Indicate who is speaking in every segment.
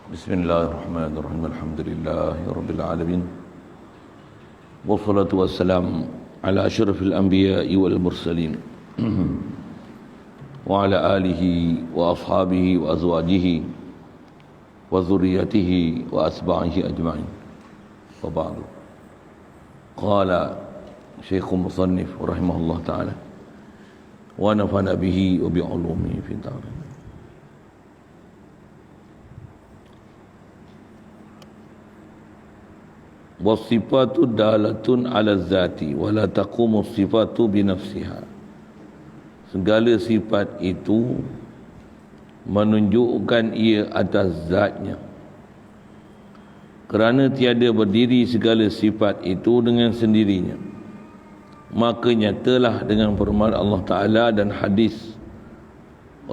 Speaker 1: Bismillahirrahmanirrahim. Alhamdulillahirabbil alamin. Wassalatu wassalamu ala asyrafil anbiya'i wal mursalin. Wa ala alihi wa ashabihi wa azwajihi wa dzurriyyatihi wa asba'ihi ajma'in. Wa ba'du. Qala Syekhul Musannif rahimahullah ta'ala wa nafa'ana bihi wa bi 'ulumihi fid dharain. Wasifatu dalatun ala zati wala taqumu sifatu binafsiha. Segala sifat itu menunjukkan ia atas zatnya, kerana tiada berdiri segala sifat itu dengan sendirinya. Maka nyatalah dengan firman Allah Ta'ala dan hadis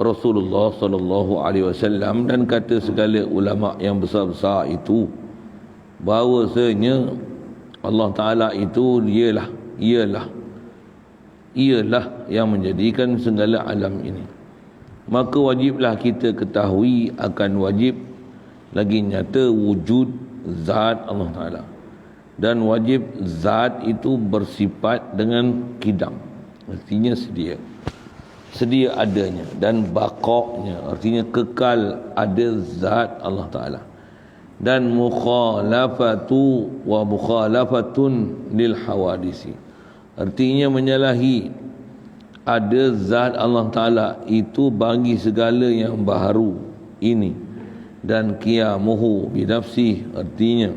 Speaker 1: Rasulullah sallallahu alaihi wasallam dan kata segala ulama yang besar-besar itu, bahawasanya Allah Ta'ala itu ialah yang menjadikan segala alam ini. Maka wajiblah kita ketahui akan wajib lagi nyata wujud zat Allah Ta'ala, dan wajib zat itu bersifat dengan qidam, artinya sedia adanya, dan baqa'nya artinya kekal ada zat Allah Ta'ala, dan mukhalafatu wa mukhalafatun lil hawadisi, artinya menyalahi ada zat Allah Ta'ala itu bagi segala yang baharu ini, dan qiyamuhu binafsih, artinya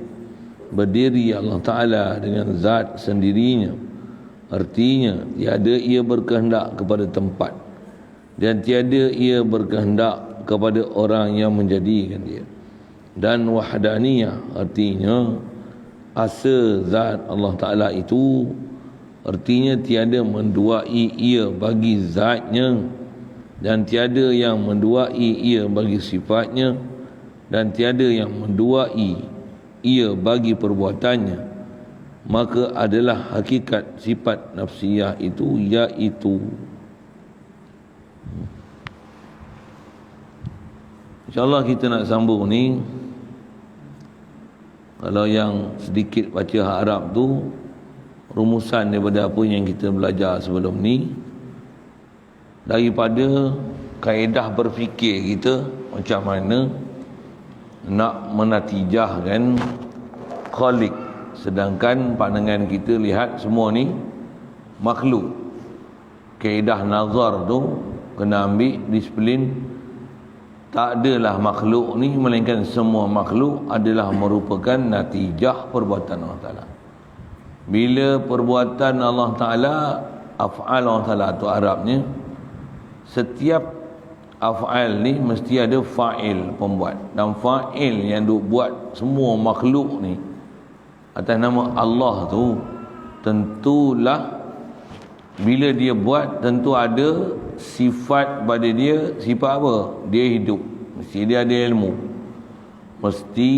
Speaker 1: berdiri Allah Ta'ala dengan zat sendirinya, artinya tiada ia berkehendak kepada tempat dan tiada ia berkehendak kepada orang yang menjadikan dia. Dan wahdaniyah, artinya asa zat Allah Ta'ala itu, artinya tiada menduai ia bagi zatnya, dan tiada yang menduai ia bagi sifatnya, dan tiada yang menduai ia bagi perbuatannya. Maka adalah hakikat sifat nafsiyah itu, iaitu InsyaAllah kita nak sambung ni. Kalau yang sedikit baca Arab tu, rumusan daripada apa yang kita belajar sebelum ni, daripada kaedah berfikir kita macam mana nak menatijahkan khaliq, sedangkan pandangan kita lihat semua ni makhluk. Kaedah nazar tu kena ambil disiplin. Tak adalah makhluk ni, melainkan semua makhluk adalah merupakan natijah perbuatan Allah Ta'ala. Bila perbuatan Allah Ta'ala, af'al Allah Ta'ala tu Arabnya, setiap af'al ni mesti ada fa'il, pembuat, dan fa'il yang duk buat semua makhluk ni atas nama Allah tu, tentulah bila dia buat tentu ada sifat pada dia. Sifat apa? Dia hidup, mesti dia ada ilmu, mesti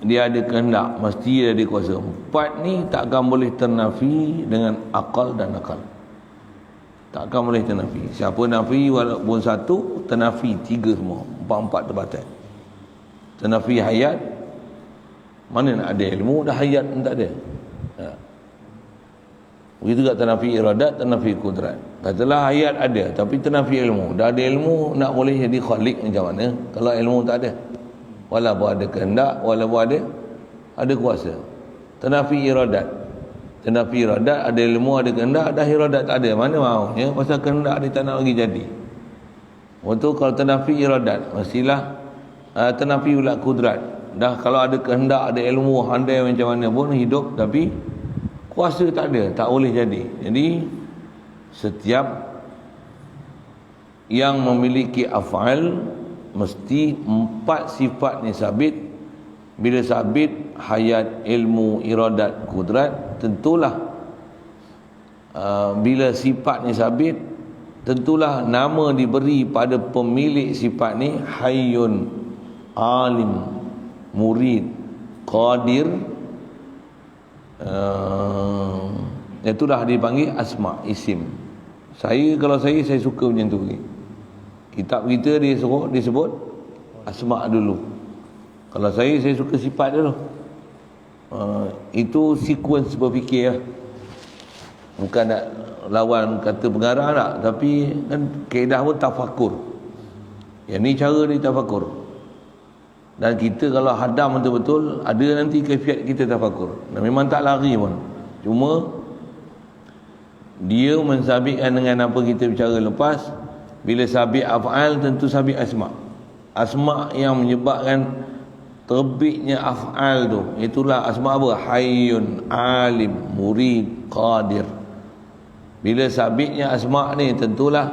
Speaker 1: dia ada kehendak, mesti dia ada kuasa. Empat ni takkan boleh ternafi dengan akal dan akal, takkan boleh ternafi. Siapa nafi walaupun satu, ternafi tiga semua, empat tempatan. Ternafi hayat, mana nak ada ilmu dah hayat pun tak ada. Begitu juga ternafi iradat, ternafi kudrat. Katalah hayat ada tapi ternafi ilmu. Dah ada ilmu, nak boleh jadi khalik macam mana kalau ilmu tak ada? Walaupun ada kehendak, walaupun ada kuasa. Ternafi iradat. Ternafi iradat, ada ilmu, ada kehendak, dah iradat tak ada. Mana maunya? Pasal kehendak dia tak nak lagi jadi. Waktu kalau ternafi iradat, mestilah ternafi pula kudrat. Dah kalau ada kehendak, ada ilmu, handai macam mana pun hidup, tapi kuasa tak ada, tak boleh jadi. Jadi setiap yang memiliki af'al mesti empat sifat ni sabit. Bila sabit hayat, ilmu, iradat, kudrat, tentulah bila sifat ni sabit, tentulah nama diberi pada pemilik sifat ni hayyun, alim, murid, qadir. Itulah dipanggil asma, isim. Kalau saya suka macam tu. Kitab kita disebut asma dulu. Kalau saya suka sifat dulu. Itu sequence berfikir lah. Bukan nak lawan kata pengarah tak, tapi kan kaedah pun tafakur. Yang ni cara dia tafakur. Dan kita kalau hadam betul-betul, ada nanti kaifiat kita tafakur. Dan memang tak lari pun. Cuma dia mensabitkan dengan apa kita bicara lepas. Bila sabit af'al, tentu sabit asma'. Asma' yang menyebabkan terbitnya af'al tu, itulah asma' apa? Hayyun, alim, murid, qadir. Bila sabitnya asma' ni, tentulah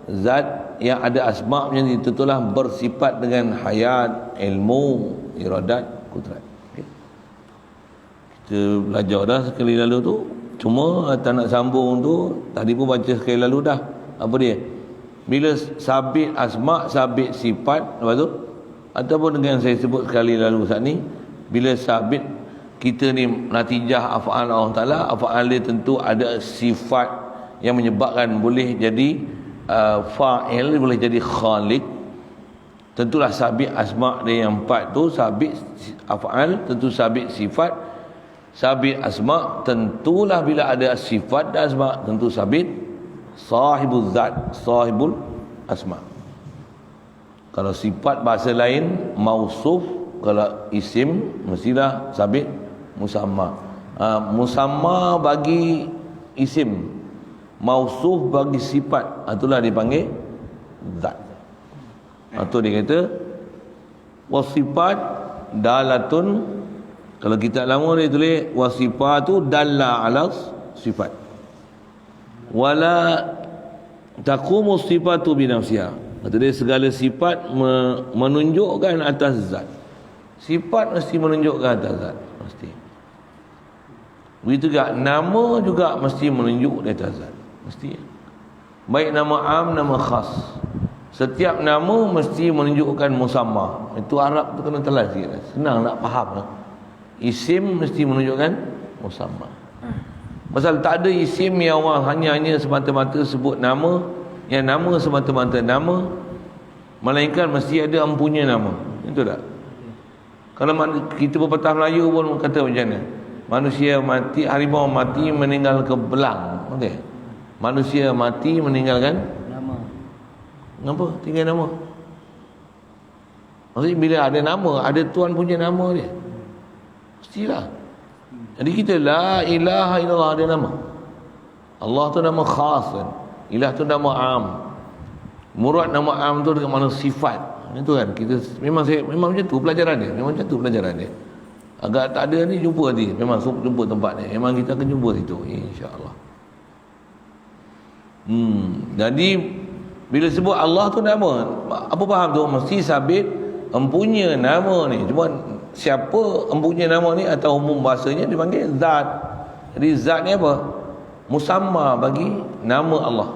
Speaker 1: zat yang ada asma' macam ni, tentulah bersifat dengan hayat, ilmu, iradat, kudrat. Okay. Kita belajar dah sekali lalu tu. Cuma tak nak sambung tu, tadi pun baca sekali lalu dah. Apa dia? Bila sabit asma', sabit sifat, lepas tu ataupun dengan saya sebut sekali lalu saat ni, bila sabit kita ni natijah af'al Allah Ta'ala, af'al dia tentu ada sifat yang menyebabkan boleh jadi fa'il, boleh jadi khaliq. Tentulah sabit asma' dia yang 4 tu, sabit af'al, tentu sabit sifat. Sabit asma' tentulah bila ada sifat dan asma', tentu sabit sahibul zat, sahibul asma'. Kalau sifat bahasa lain mausuf, kalau isim mestilah sabit musamma. Musamma bagi isim, mausuf bagi sifat, itulah dipanggil zat. Atau dia kata wasifat dalatun, kalau kita lama dia tulis wasifatu dalla ala sifat, wala taqumu sifatu binafsiha. Kata dia segala sifat menunjukkan atas zat. Sifat mesti menunjukkan atas zat, mesti. Begitu juga nama juga mesti menunjuk di atas zat, mesti. Baik nama am, nama khas. Setiap nama mesti menunjukkan musamma. Itu Arab tu kena telan sikit. Senang nak faham lah. Isim mesti menunjukkan musamma. Pasal tak ada isim yang orang hanya semata-mata sebut nama, yang nama semata-mata nama, melainkan mesti ada empunya nama. Itu tak? Kalau kita pepatah Melayu pun kata macam mana? Manusia mati, harimau mati meninggal ke belang. Okay. Manusia mati meninggalkan nama. Kenapa? Tinggal nama. Maksudnya bila ada nama, ada Tuhan punya nama dia. Mestilah. Jadi kita la ilaha illallah ada nama. Allah tu nama khas kan. Ilah tu nama am. Murad nama am tu dengan mana sifat. Itu kan kita memang macam tu pelajaran dia. Memang macam tu pelajaran dia. Agak tak ada ni jumpa nanti. Memang jumpa tempat ni. Memang kita akan jumpa situ insya-Allah. Jadi bila sebut Allah tu nama, apa faham tu? Mesti sabit empunya nama ni. Cuma siapa empunya nama ni atau umum bahasanya dipanggil zat. Jadi zat ni apa? Musamma bagi nama Allah.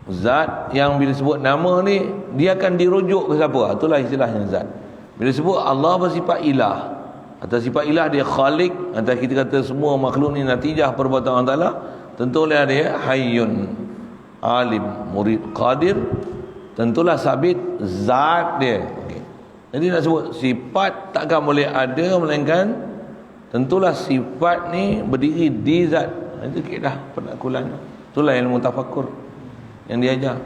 Speaker 1: Zat yang bila sebut nama ni, dia akan dirujuk ke siapa? Itulah istilahnya zat. Bila sebut Allah bersifat ilah, atau sifat ilah dia khalik, atau kita kata semua makhluk ni natijah perbuatan Allah Ta'ala, tentulah dia hayyun, alim, murid, qadir. Tentulah sabit zat dia. Okay. Jadi nak sebut sifat takkan boleh ada melainkan tentulah sifat ni berdiri di zat. Itu kaedah penakulan. Itulah ilmu tafakur yang dia ajar.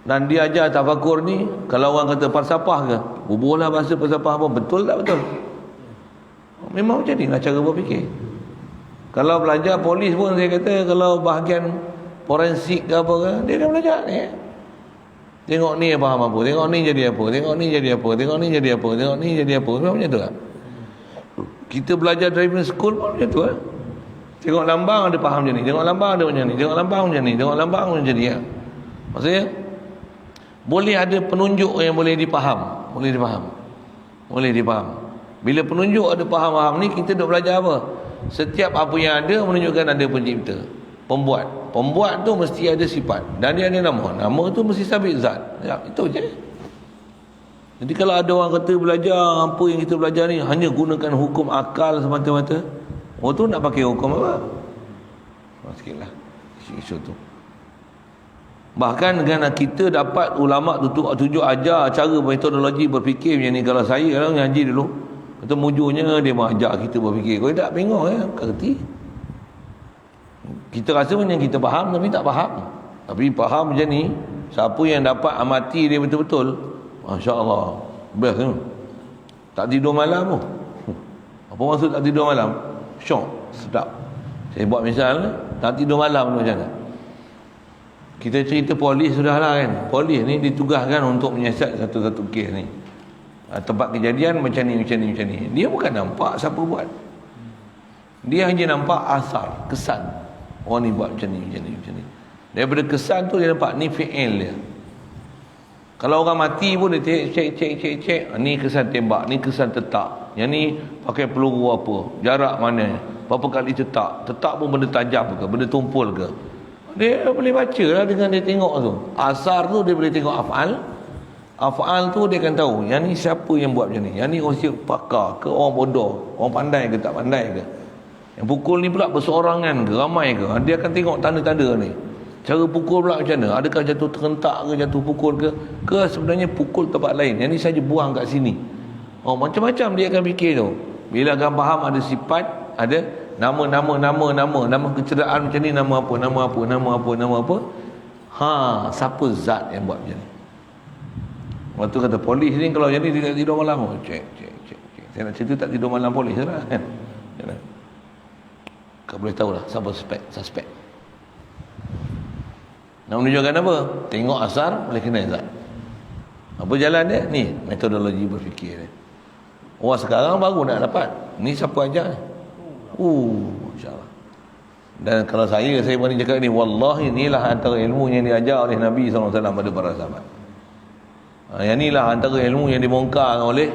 Speaker 1: Dan dia ajar tafakur ni, kalau orang kata falsafah ke, bubuhlah bahasa falsafah apa, betul tak betul? Memang macam ni lah cara berfikir. Kalau belajar polis pun saya kata, kalau bahagian forensik ke apa ke, dia dah belajar ni. Tengok ni faham apa, tengok ni jadi apa, tengok ni jadi apa, tengok ni jadi apa, tengok ni jadi apa. Memang macam tu lah. Kita belajar driving school pun macam tu lah. Tengok lambang ada faham macam ni, tengok lambang ada macam ni, tengok lambang macam ni, tengok lambang macam ni ya. Maksudnya boleh ada penunjuk yang boleh dipaham, boleh dipaham. Boleh dipaham. Bila penunjuk ada faham-faham ni, kita duk belajar apa? Setiap apa yang ada menunjukkan ada pencipta. Pembuat tu mesti ada sifat dan dia ada nama tu mesti sabit zat. Ya, itu je. Jadi kalau ada orang kata belajar apa yang kita belajar ni hanya gunakan hukum akal semata-mata, tu nak pakai hukum apa? Sikitlah isu tu. Bahkan dengan kita dapat ulama tunjuk ajar cara metodologi berfikir macam ni. Kalau saya lah ngaji dulu, kata mujurnya dia mengajar kita berfikir. Kau tak bingung kerti. Kita rasa macam kita faham tapi tak faham. Tapi faham macam ni, siapa yang dapat amati dia betul-betul, masya-Allah, best tu. Tak tidur malam tu. Apa maksud tak tidur malam? Syok, sedap. Saya buat misal, tak tidur malam tu macam mana? Kita cerita polis sudahlah kan. Polis ni ditugaskan untuk menyiasat satu-satu kes ni. Tempat kejadian macam ni. Dia bukan nampak siapa buat. Dia hanya nampak asar, kesan. Orang ni buat macam ni. Daripada kesan tu dia nampak ni fi'il dia. Kalau orang mati pun dia cek. Ni kesan tembak, ni kesan tetak. Yang ni pakai peluru apa, jarak mana, berapa kali tetak pun benda tajam ke, benda tumpul ke. Dia boleh baca lah dengan dia tengok tu. Asar tu dia boleh tengok af'al tu dia akan tahu yang ni siapa yang buat macam ni, yang ni orang pakar ke orang bodoh, orang pandai ke tak pandai ke, yang pukul ni pula berseorangan ke ramai ke. Dia akan tengok tanda-tanda ni. Cara pukul pula macam mana, adakah jatuh terentak ke, jatuh pukul ke sebenarnya pukul tempat lain, yang ni saja buang kat sini. Macam-macam dia akan fikir tu. Bila akan faham ada sifat, ada nama kecederaan macam ni, nama apa. Siapa zat yang buat macam ni. Waktu kata polis ni kalau jadi dia tak tidur malam. Cek. Saya nak cerita tak tidur malam polis lah kan. Kau boleh tahu lah siapa suspek. Nak menunjukkan apa? Tengok asar boleh kenal zat. Apa jalan dia? Ni metodologi berfikir dia. Orang sekarang baru nak dapat. Ni siapa ajar? Masya-Allah. Dan kalau saya berani cakap ni, wallahi inilah antara ilmu yang diajar oleh Nabi SAW pada para sahabat. Yang inilah antara ilmu yang dibongkar oleh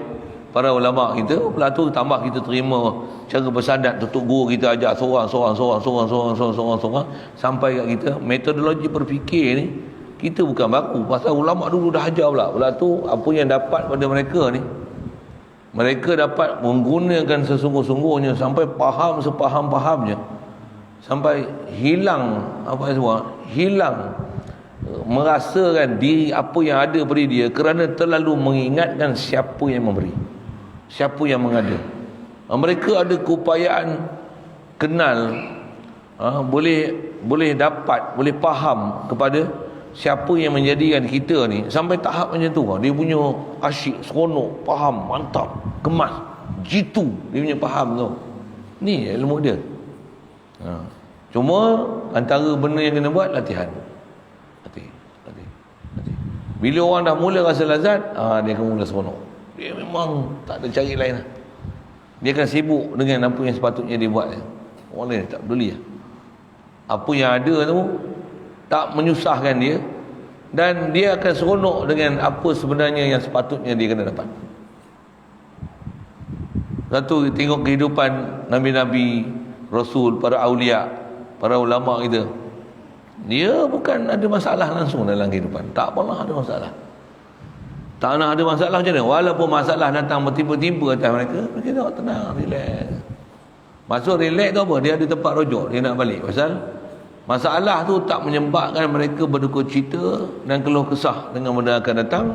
Speaker 1: para ulama kita. Pula tu tambah kita terima cara bersanad tutup guru kita ajar seorang sampai kat kita metodologi berfikir ni kita bukan baku. Pasal ulama dulu dah ajar pula tu apa yang dapat pada mereka ni. Mereka dapat menggunakan sesungguh-sungguhnya sampai faham sepaham-pahamnya, sampai hilang merasakan diri apa yang ada pada dia kerana terlalu mengingatkan siapa yang memberi, siapa yang mengada. Mereka ada keupayaan kenal, boleh dapat, boleh faham kepada siapa yang menjadikan kita ni sampai tahap macam tu. Dia punya asyik, seronok, faham, mantap, kemas, jitu dia punya faham tu. Ni ilmu dia. Cuma antara benda yang kena buat latihan. Bila orang dah mula rasa lazat, dia akan mula seronok. Dia memang tak ada cari lain lah. Dia akan sibuk dengan apa yang sepatutnya dia buat. Orang lain tak peduli lah. Apa yang ada tu tak menyusahkan dia, dan dia akan seronok dengan apa sebenarnya yang sepatutnya dia kena dapat. Satu, tengok kehidupan Nabi-Nabi, Rasul, para awliya, para ulama kita. Dia bukan ada masalah langsung dalam kehidupan. Tak pernah ada masalah. Tak nak ada masalah macam mana. Walaupun masalah datang bertimpa-timpa atas mereka, mereka tengok tenang, relax. Maksud relax tu apa? Dia ada tempat rujuk, dia nak balik. Pasal masalah tu tak menyebabkan mereka berduka cita dan keluh kesah dengan benda akan datang,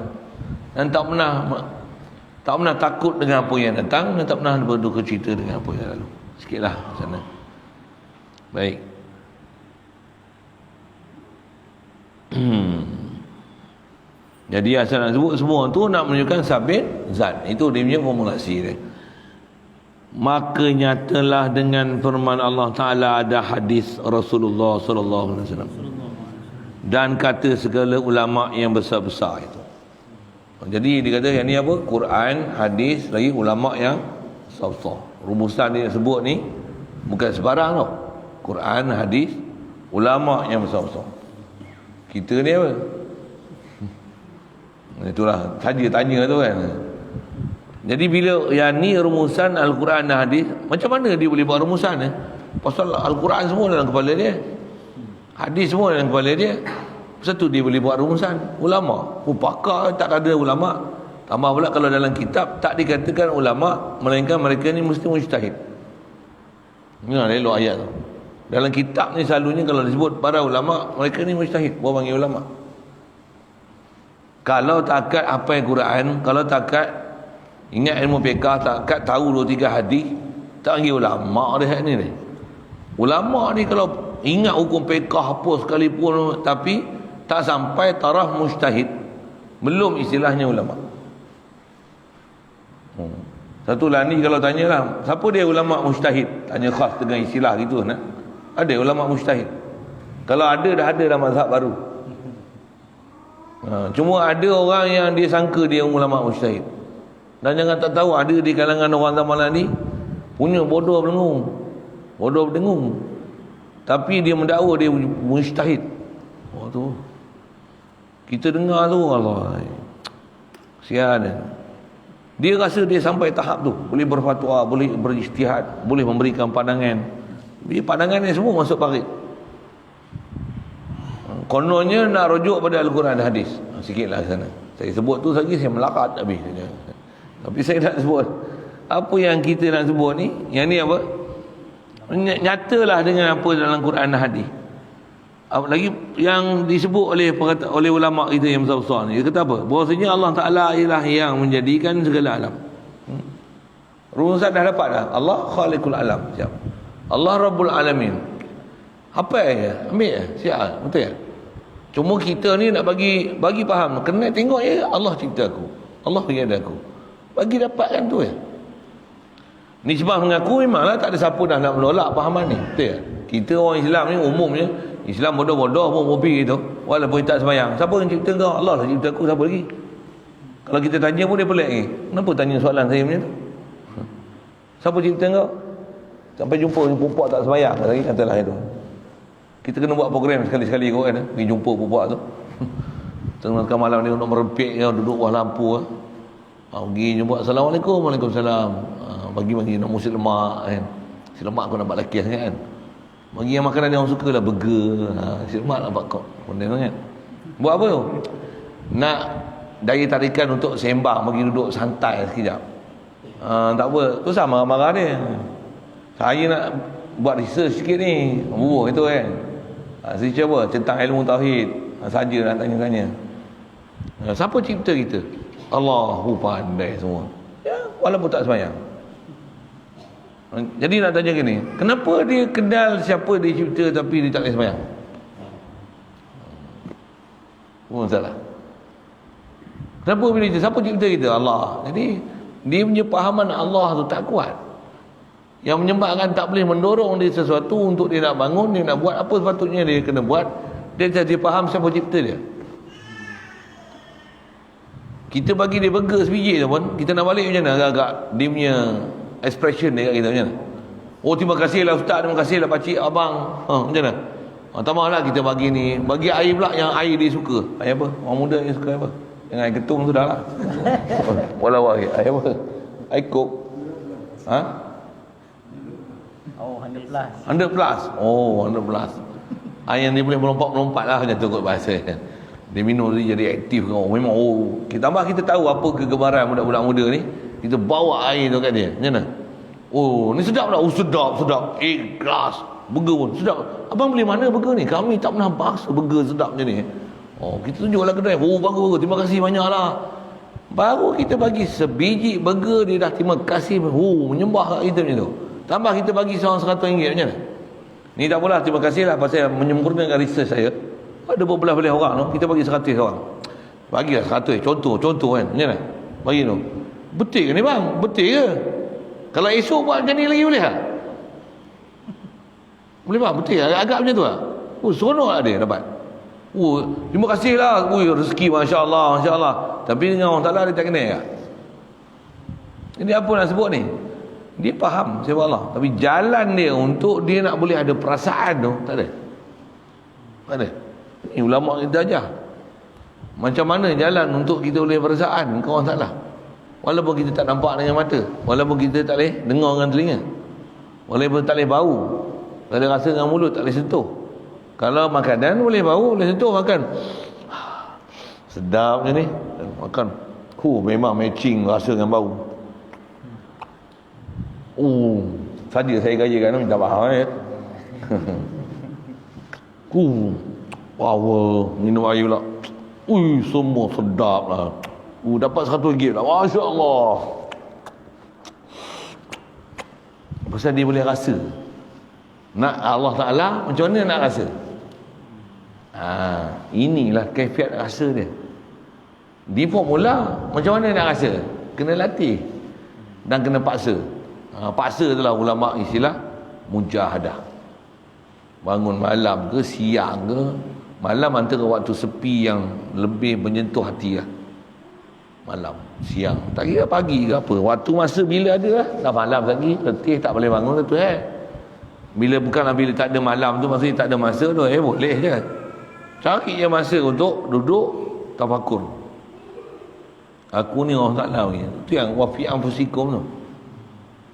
Speaker 1: dan tak pernah takut dengan apa yang datang, dan tak pernah berduka cita dengan apa yang lalu. Sikitlah sana. Baik. Jadi asal nak sebut semua tu nak menunjukkan sabit zat. Itu dia punya formulasi dia. Maka nyatalah dengan firman Allah Ta'ala ada hadis Rasulullah sallallahu alaihi wasallam dan kata segala ulama yang besar-besar itu. Jadi dia kata yang ni apa? Quran, hadis, lagi ulama yang besar-besar. Rumusan dia sebut ni bukan sebarang tau. Quran, hadis, ulama yang besar-besar. Kita ni apa? Itulah saja tanya tu kan. Jadi bila yang ni rumusan Al-Quran dan hadis, macam mana dia boleh buat rumusan? Pasal Al-Quran semua dalam kepala dia. Hadis semua dalam kepala dia. Satu dia boleh buat rumusan. Ulama, pakar tak ada ulama. Tambah pula kalau dalam kitab tak dikatakan ulama, melainkan mereka ni mesti mujtahid. Ini elok ayat tu. Dalam kitab ni selalunya kalau disebut para ulama, mereka ni mujtahid, buat panggil ulama. Kalau takat apa yang Quran, kalau takat ingat ilmu fiqh, takat tahu 2-3 hadis, tak panggil ulama dia ni ni. Ulama ni kalau ingat hukum fiqh apa sekalipun tapi tak sampai taraf mujtahid, belum istilahnya ulama. Satu lah ni kalau tanyalah, siapa dia ulama mujtahid? Tanya khas dengan istilah gitu nak. Ada ulama mujtahid. Kalau ada, dah ada dalam mazhab baru. Cuma ada orang yang dia sangka dia ulama mujtahid. Dan jangan tak tahu ada di kalangan orang zaman ni punya bodoh berdengung. Bodoh berdengung. Tapi dia mendakwa dia mujtahid. Oh tu. Kita dengar tu Allah. Sian. Dia rasa dia sampai tahap tu, boleh berfatwa, boleh berijtihad, boleh memberikan pandangan. Dia pandangan ni semua masuk parit. Kononnya nak rujuk pada Al-Quran dan hadis. Sikitlah sana. Saya sebut tu lagi saya melakat habis saja. Tapi saya nak sebut apa yang kita nak sebut ni, yang ni apa? Nyatalah dengan apa dalam Quran dan hadis. Lagi yang disebut oleh ulama kita yang besar-besar ni, dia kata apa? Bahawasanya Allah Ta'ala ialah yang menjadikan segala alam. Rumusan dah dapat dah. Allah Khaliqul Alam. Siap. Allah Rabbul Alamin. Apa ya? Ambil ya? Siap. Betul ya? Cuma kita ni nak bagi faham. Kena tengok ya, Allah cipta aku, Allah bagi ada aku. Bagi dapatkan tu ya. Ni sebab mengaku memanglah tak ada siapa dah nak menolak fahaman ni. Betul ya? Kita orang Islam ni umumnya Islam bodoh-bodoh pun mobil gitu. Walaupun tak sembahyang. Siapa yang cipta kau? Allah lah cipta aku, siapa lagi? Kalau kita tanya pun dia pelik lagi. Kenapa tanya soalan saya macam tu? Siapa cipta kau? Sampai jumpa pupak tak sembahyang lagi, katalah itu. Kita kena buat program sekali-sekali kau kan, pergi jumpa pupak tu. Tengah malam ni untuk merempik kau duduk bawah lampu kan. Pergi jumpa, Assalamualaikum, Waalaikumsalam. Bagi-bagi nak musim lemak kan. Si lemak kau nampak lelaki sangat kan. Bagi yang makanan yang orang suka lah, burger, si lemak nampak kau. Benda sangat. Buat apa tu? Nak daya tarikan untuk sembang, bagi duduk santai sekejap. Tak apa, tu sama marah dia. Saya nak buat research sikit ni, bubuh itu kan. Saya cuba tentang ilmu tauhid. Saja nak tanya-tanya. Siapa cipta kita? Allahu pandai semua. Ya, walaupun tak sembahyang. Jadi nak tanya gini, kenapa dia kenal siapa dia cipta tapi dia tak boleh sembahyang? Salah. Kenapa bila dia, siapa cipta kita? Allah. Jadi dia punya pahaman Allah tu tak kuat. Yang menyebabkan tak boleh mendorong dia sesuatu untuk dia nak bangun, dia nak buat apa sepatutnya dia kena buat. Dia jadi faham siapa cipta dia. Kita bagi dia burger sebiji tu pun, kita nak balik macam mana agak-agak dia punya expression dia kat kita macam mana? Oh, terima kasihlah ustaz, terima kasihlah pakcik, abang. Macam mana? Tambahlah kita bagi ni, bagi air pula yang air dia suka. Air apa? Orang muda yang suka apa? Yang air ketum tu dah lah. Walau air apa? Air kok.
Speaker 2: Oh, 100 plus.
Speaker 1: 100 plus. Oh, 100 plus. Air yang dia boleh melompat-melompat lah macam tu kot bahasa. Dia minum dia jadi aktif kan. Memang kita tambah kita tahu apa kegemaran budak-budak muda ni. Kita bawa air tu kat dia. Macam mana? Oh, ni sedap tak? Oh, sedap. Kelas. Burger pun sedap. Abang beli mana burger ni? Kami tak pernah bahas burger sedap macam ni. Oh, kita tunjuklah kedai. Oh, bagus. Terima kasih banyak lah. Baru kita bagi sebiji burger, dia dah terima kasih. Oh, menyembah kat kita macam tu. Tambah kita bagi seorang RM100 macam mana? Ni tak apalah, terima kasih lah pasal menyempurnakan research saya. Ada berbelah-belah orang tu, kita bagi 100 orang. Bagilah 100, contoh kan. Macam mana? Bagi tu. Betul ke ni bang? Betul ke? Kalau esok buat macam ni lagi boleh tak? Boleh bang? Betul ke? Agak macam tu lah. Oh, seronok lah dia dapat. Oh, terima kasih lah. Oh, rezeki Masya Allah. Tapi dengan orang Ta'ala dia tak kenal tak? Jadi apa nak sebut ni? Dia faham siapa Allah, tapi jalan dia untuk dia nak boleh ada perasaan tu tak ada. Tak ada. Ini ulama kita ajar macam mana jalan untuk kita boleh perasaan ke orang Ta'ala. Walaupun kita tak nampak dengan mata, walaupun kita tak boleh dengar dengan telinga, walaupun tak boleh bau, tak boleh rasa dengan mulut, tak boleh sentuh, Kalau makanan boleh bau, boleh sentuh makan. Sedap je ni. Makan. Memang matching rasa dengan bau. Saja saya gajikan minta maaf ya. Power minum air pula. Semua sedap lah. Dapat RM100 lah. Masya Allah. Pasal dia boleh rasa. Nak Allah Ta'ala macam mana nak rasa? Inilah kaifiat rasa dia. Di formula macam mana nak rasa? Kena latih dan kena paksa. Paksa itulah ulama istilah mujahadah. Bangun malam ke siang ke, malam antara waktu sepi yang lebih menyentuh hati lah. Malam, siang, tak kira pagi ke apa, waktu masa bila ada lah. Dah malam lagi, letih tak boleh bangun tu Bila tak ada malam tu maksudnya tak ada masa tu, boleh je. Cari je masa untuk duduk tafakur. Aku ni orang Ta'ala ni. Itu yang wafi anfusikum tu.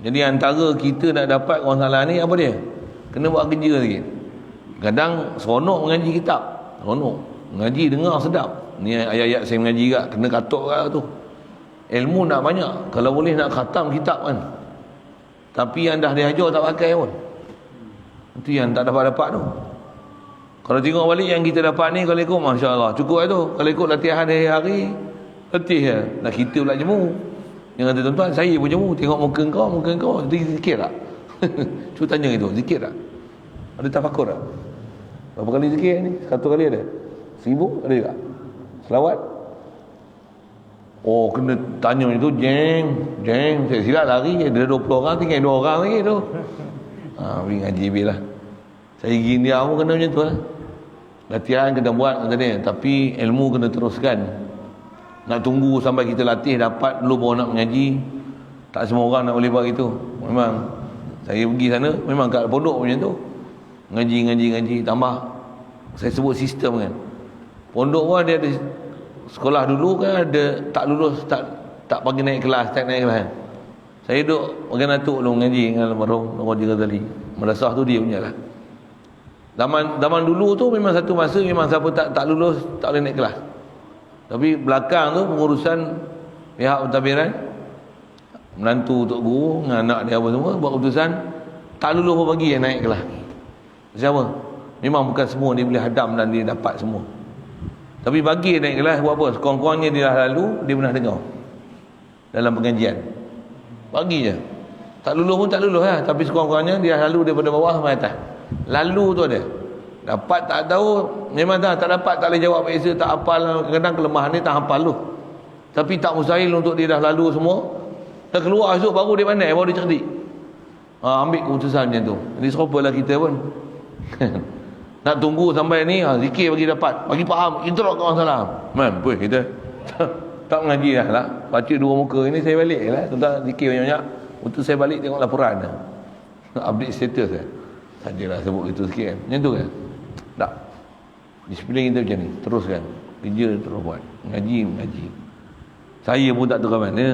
Speaker 1: Jadi antara kita nak dapat orang Ta'ala ni apa dia? Kena buat kerja sikit. Kadang seronok mengaji kitab. Seronok. Mengaji dengar sedap. Ni ayat-ayat saya mengaji kat, kena katok kat tu. Ilmu nak banyak. Kalau boleh nak khatam kitab kan. Tapi yang dah diajar tak pakai pun. Itu yang tak dapat-dapat tu. Kalau tengok balik yang kita dapat ni, kalau ikut Masya Allah cukup lah tu. Kalau ikut latihan hari-hari, letih lah. Dah kita pula jemu. Yang kata tuan-tuan, saya pun jemu. Tengok muka kau zikir tak? Cuba tanya itu, zikir tak? Ada tafakur tak? Berapa kali zikir ni? 100 kali ada? 1000 ada juga? Selawat? Kena tanya itu. Jeng saya silap lari. Ada 20 orang, tinggal 2 orang lagi tu. Pergi ngaji lah. Saya gini dia pun kena macam tu lah. Latihan kena buat kata dia, tapi ilmu kena teruskan. Nak tunggu sampai kita latih dapat dulu baru nak mengaji. Tak semua orang nak boleh buat itu. Memang saya pergi sana memang kat pondok macam tu. Ngaji tambah. Saya sebut sistem kan. Pondok pun dia ada sekolah dulu kan, ada tak lulus tak bagi naik kelas, tak naik kelas. Saya duduk bagian atuk dulu ngaji dengan almarhum Raji Ghazali. Madrasah tu dia punya lah. Zaman dulu tu memang satu masa memang siapa tak lulus tak boleh naik kelas. Tapi belakang tu pengurusan pihak pentadbiran, menantu tok guru dengan anak dia apa semua buat keputusan tak lulus pun bagi yang naik kelas. Siapa? Memang bukan semua dia boleh hadam dan dia dapat semua. Tapi bagi naik kelas buat apa? Sekurang-kurangnya dia dah lalu, dia pernah dengar dalam pengajian. Bagi je. Tak lulus pun tak lulus lah, tapi sekurang-kurangnya dia dah lalu daripada bawah sampai atas. Lalu tu ada. Dapat tak tahu, memang tak dapat tak boleh jawab biasa, tak hafal. Kadang-kadang kelemahan dia tak hafal tu. Tapi tak mustahil untuk dia dah lalu semua. Dah keluar esok baru dia pandai, baru dia cerdik. Ambil keputusan macam tu. Jadi serupalah kita pun. Nak tunggu sampai ni zikir bagi dapat, bagi faham, intro ke orang salam. Boleh kita tak mengaji lah. Baca 2 muka ini saya balik lah. Tentang zikir banyak-banyak. Untuk saya balik tengok laporan lah. Update status lah. Sajalah sebut itu sikit kan. Macam tu kan? Tak. Disiplin kita macam ni. Teruskan. Kerja terus buat. Mengaji. Saya pun tak tahu kat mana.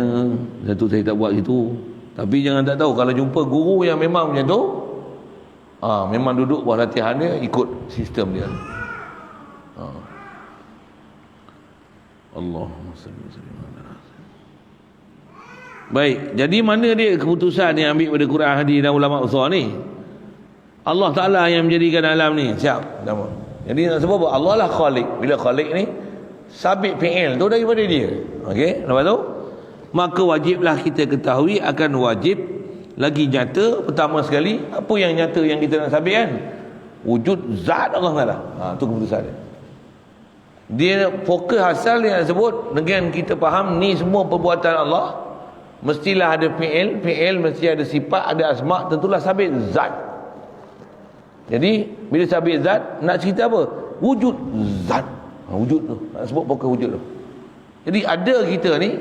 Speaker 1: Satu saya tak buat situ. Tapi jangan tak tahu. Kalau jumpa guru yang memang macam tu, memang duduk buat latihan dia, ikut sistem dia. Allahumma salli wa sallim ala rasul. Baik, jadi mana dia keputusan yang ambil pada Quran, hadis dan ulama usul ni? Allah Ta'ala yang menjadikan alam ni. Siap. Jadi nak sebut Allah lah khalik. Bila khalik ni sabit fi'il tu daripada dia. Okey, lepas tu maka wajiblah kita ketahui akan wajib lagi nyata. Pertama sekali, apa yang nyata yang kita nak sabit kan? Wujud zat Allah Ta'ala. Tu keputusan dia. Dia fokus asal dia nak sebut dengan kita faham ni semua perbuatan Allah mestilah ada fi'il mesti ada sifat, ada asma', tentulah sabit zat. Jadi bila sabit zat nak cerita apa? Wujud zat. Wujud tu nak sebut fokus wujud tu. Jadi ada kita ni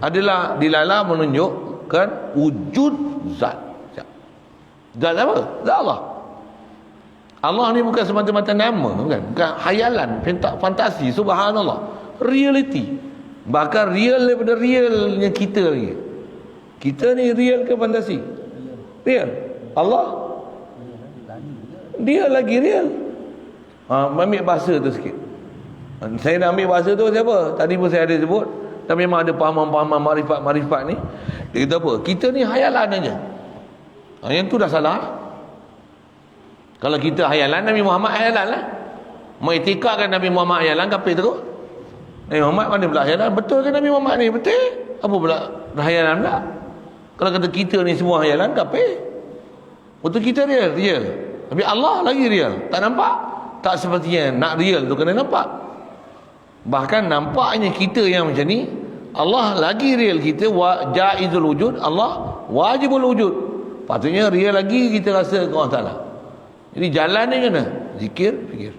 Speaker 1: adalah dilala menunjukkan wujud zat. Zat apa? Zat Allah. Allah ni bukan semata-mata nama, bukan hayalan, fantasi, subhanallah. Reality. Bahkan real daripada realnya kita lagi. Kita ni real ke fantasi? Real. Allah dia lagi real. Ambil bahasa tu sikit. Saya nak ambil bahasa tu siapa? Tadi pun saya ada sebut. Dan memang ada pahaman-pahaman marifat ni. Dia kata apa? Kita ni hayalan aja. Yang tu dah salah. Kalau kita hayalan, Nabi Muhammad hayalan lah. Mengiktikadkan Nabi Muhammad hayalan, kafir terus. Nabi Muhammad mana pula hayalan? Betul ke Nabi Muhammad ni? Betul. Apa pula hayalan pula? Kalau kata kita ni semua hayalan, kafir. Betul kita real. Tapi Allah lagi real. Tak nampak? Tak sepertinya nak real tu kena nampak. Bahkan nampaknya kita yang macam ni, Allah lagi real kita, jaizul wujud, Allah wajibul wujud. Patutnya real lagi kita rasa ke Allah Ta'ala. Jadi jalan ni kena zikir, fikir.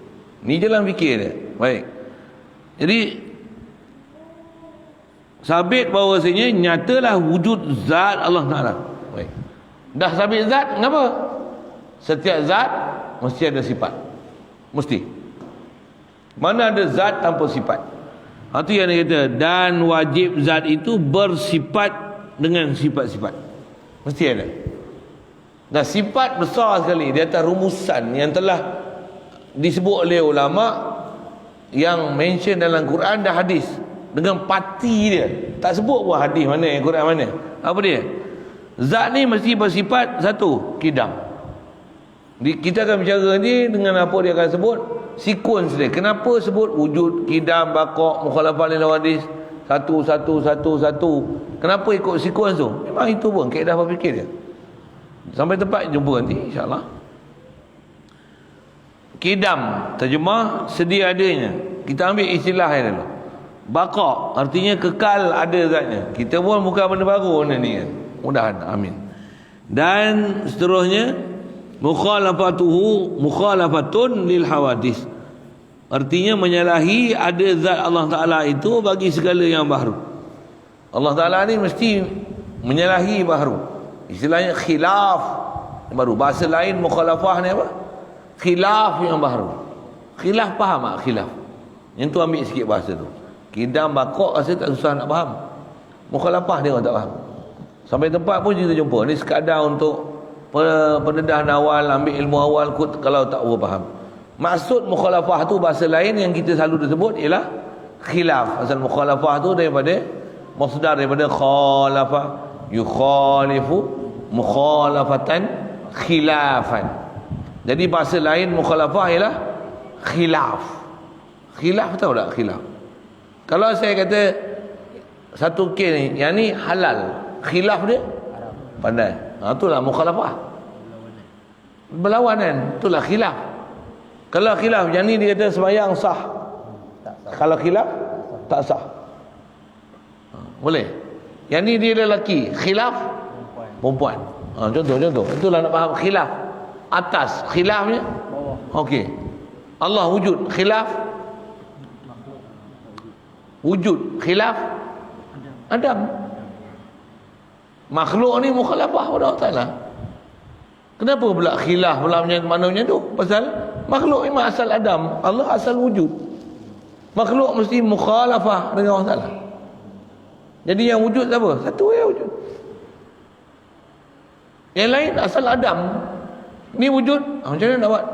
Speaker 1: Ni jalan fikir dia. Baik. Jadi sabit bahawasanya nyatalah wujud zat Allah Ta'ala. Baik. Dah sabit zat, kenapa? Setiap zat mesti ada sifat. Mesti. Mana ada zat tanpa sifat? Itu yang dia kata, dan wajib zat itu bersifat dengan sifat-sifat. Mesti ada. Dan sifat besar sekali di atas rumusan yang telah disebut oleh ulama yang mention dalam Quran dan hadis dengan pati dia. Tak sebut pun hadis mana, Quran mana. Apa dia? Zat ni mesti bersifat satu, kidam. Kita akan bicara ni dengan apa dia akan sebut, sequence dia. Kenapa sebut wujud, kidam, baqa', mukhalafah lil hawadis, satu. Kenapa ikut sequence tu? Memang itu pun kaedah berfikir dia. Sampai tempat jumpa nanti insya-Allah. Kidam terjemah sedia adanya. Kita ambil istilah dia dulu. Baqa' artinya kekal ada zatnya. Kita pun bukan benda baru benda ni kan. Mudah-mudahan amin. Dan seterusnya mukhalafatun lil hawadis. Artinya menyalahi ada zat Allah Ta'ala itu bagi segala yang baharu. Allah Ta'ala ni mesti menyalahi baharu. Istilahnya khilaf yang baru. Bahasa lain mukhalafah ni apa? Khilaf yang baharu. Khilaf faham tak? Khilaf. Yang tu ambil sikit bahasa tu. Kidam baqa' rasa tak susah nak faham. Mukhalafah dia orang tak faham. Sampai tempat pun kita jumpa. Ni sekadar untuk pendedahan awal, ambil ilmu awal kot kalau tak faham. Maksud mukhalafah tu bahasa lain yang kita selalu disebut ialah khilaf. Asal mukhalafah tu daripada masdar daripada khalafa, yukhalifu mukhalafatan khilafan. Jadi bahasa lain mukhalafah ialah khilaf. Khilaf tahu tak khilaf? Kalau saya kata satu kes ni, yang ni halal, khilaf dia pandai. Itulah mukhalafah. Berlawanan, itulah khilaf. Kalau khilaf, yang ni dia kata sembahyang sah. Kalau khilaf, tak sah. Boleh. Yang ni dia lelaki, khilaf perempuan. Contoh. Itulah nak faham khilaf. Atas, khilafnya okey. Allah wujud, khilaf wujud, khilaf Adam. Makhluk ni mukhalafah pada Allah Ta'ala. Kenapa pula khilaf pula maknanya tu? Pasal makhluk memang asal Adam, Allah asal wujud. Makhluk mesti mukhalafah dengan Allah Ta'ala. Jadi yang wujud apa? Satu yang wujud. Yang lain asal Adam. Ni wujud, macam mana nak buat?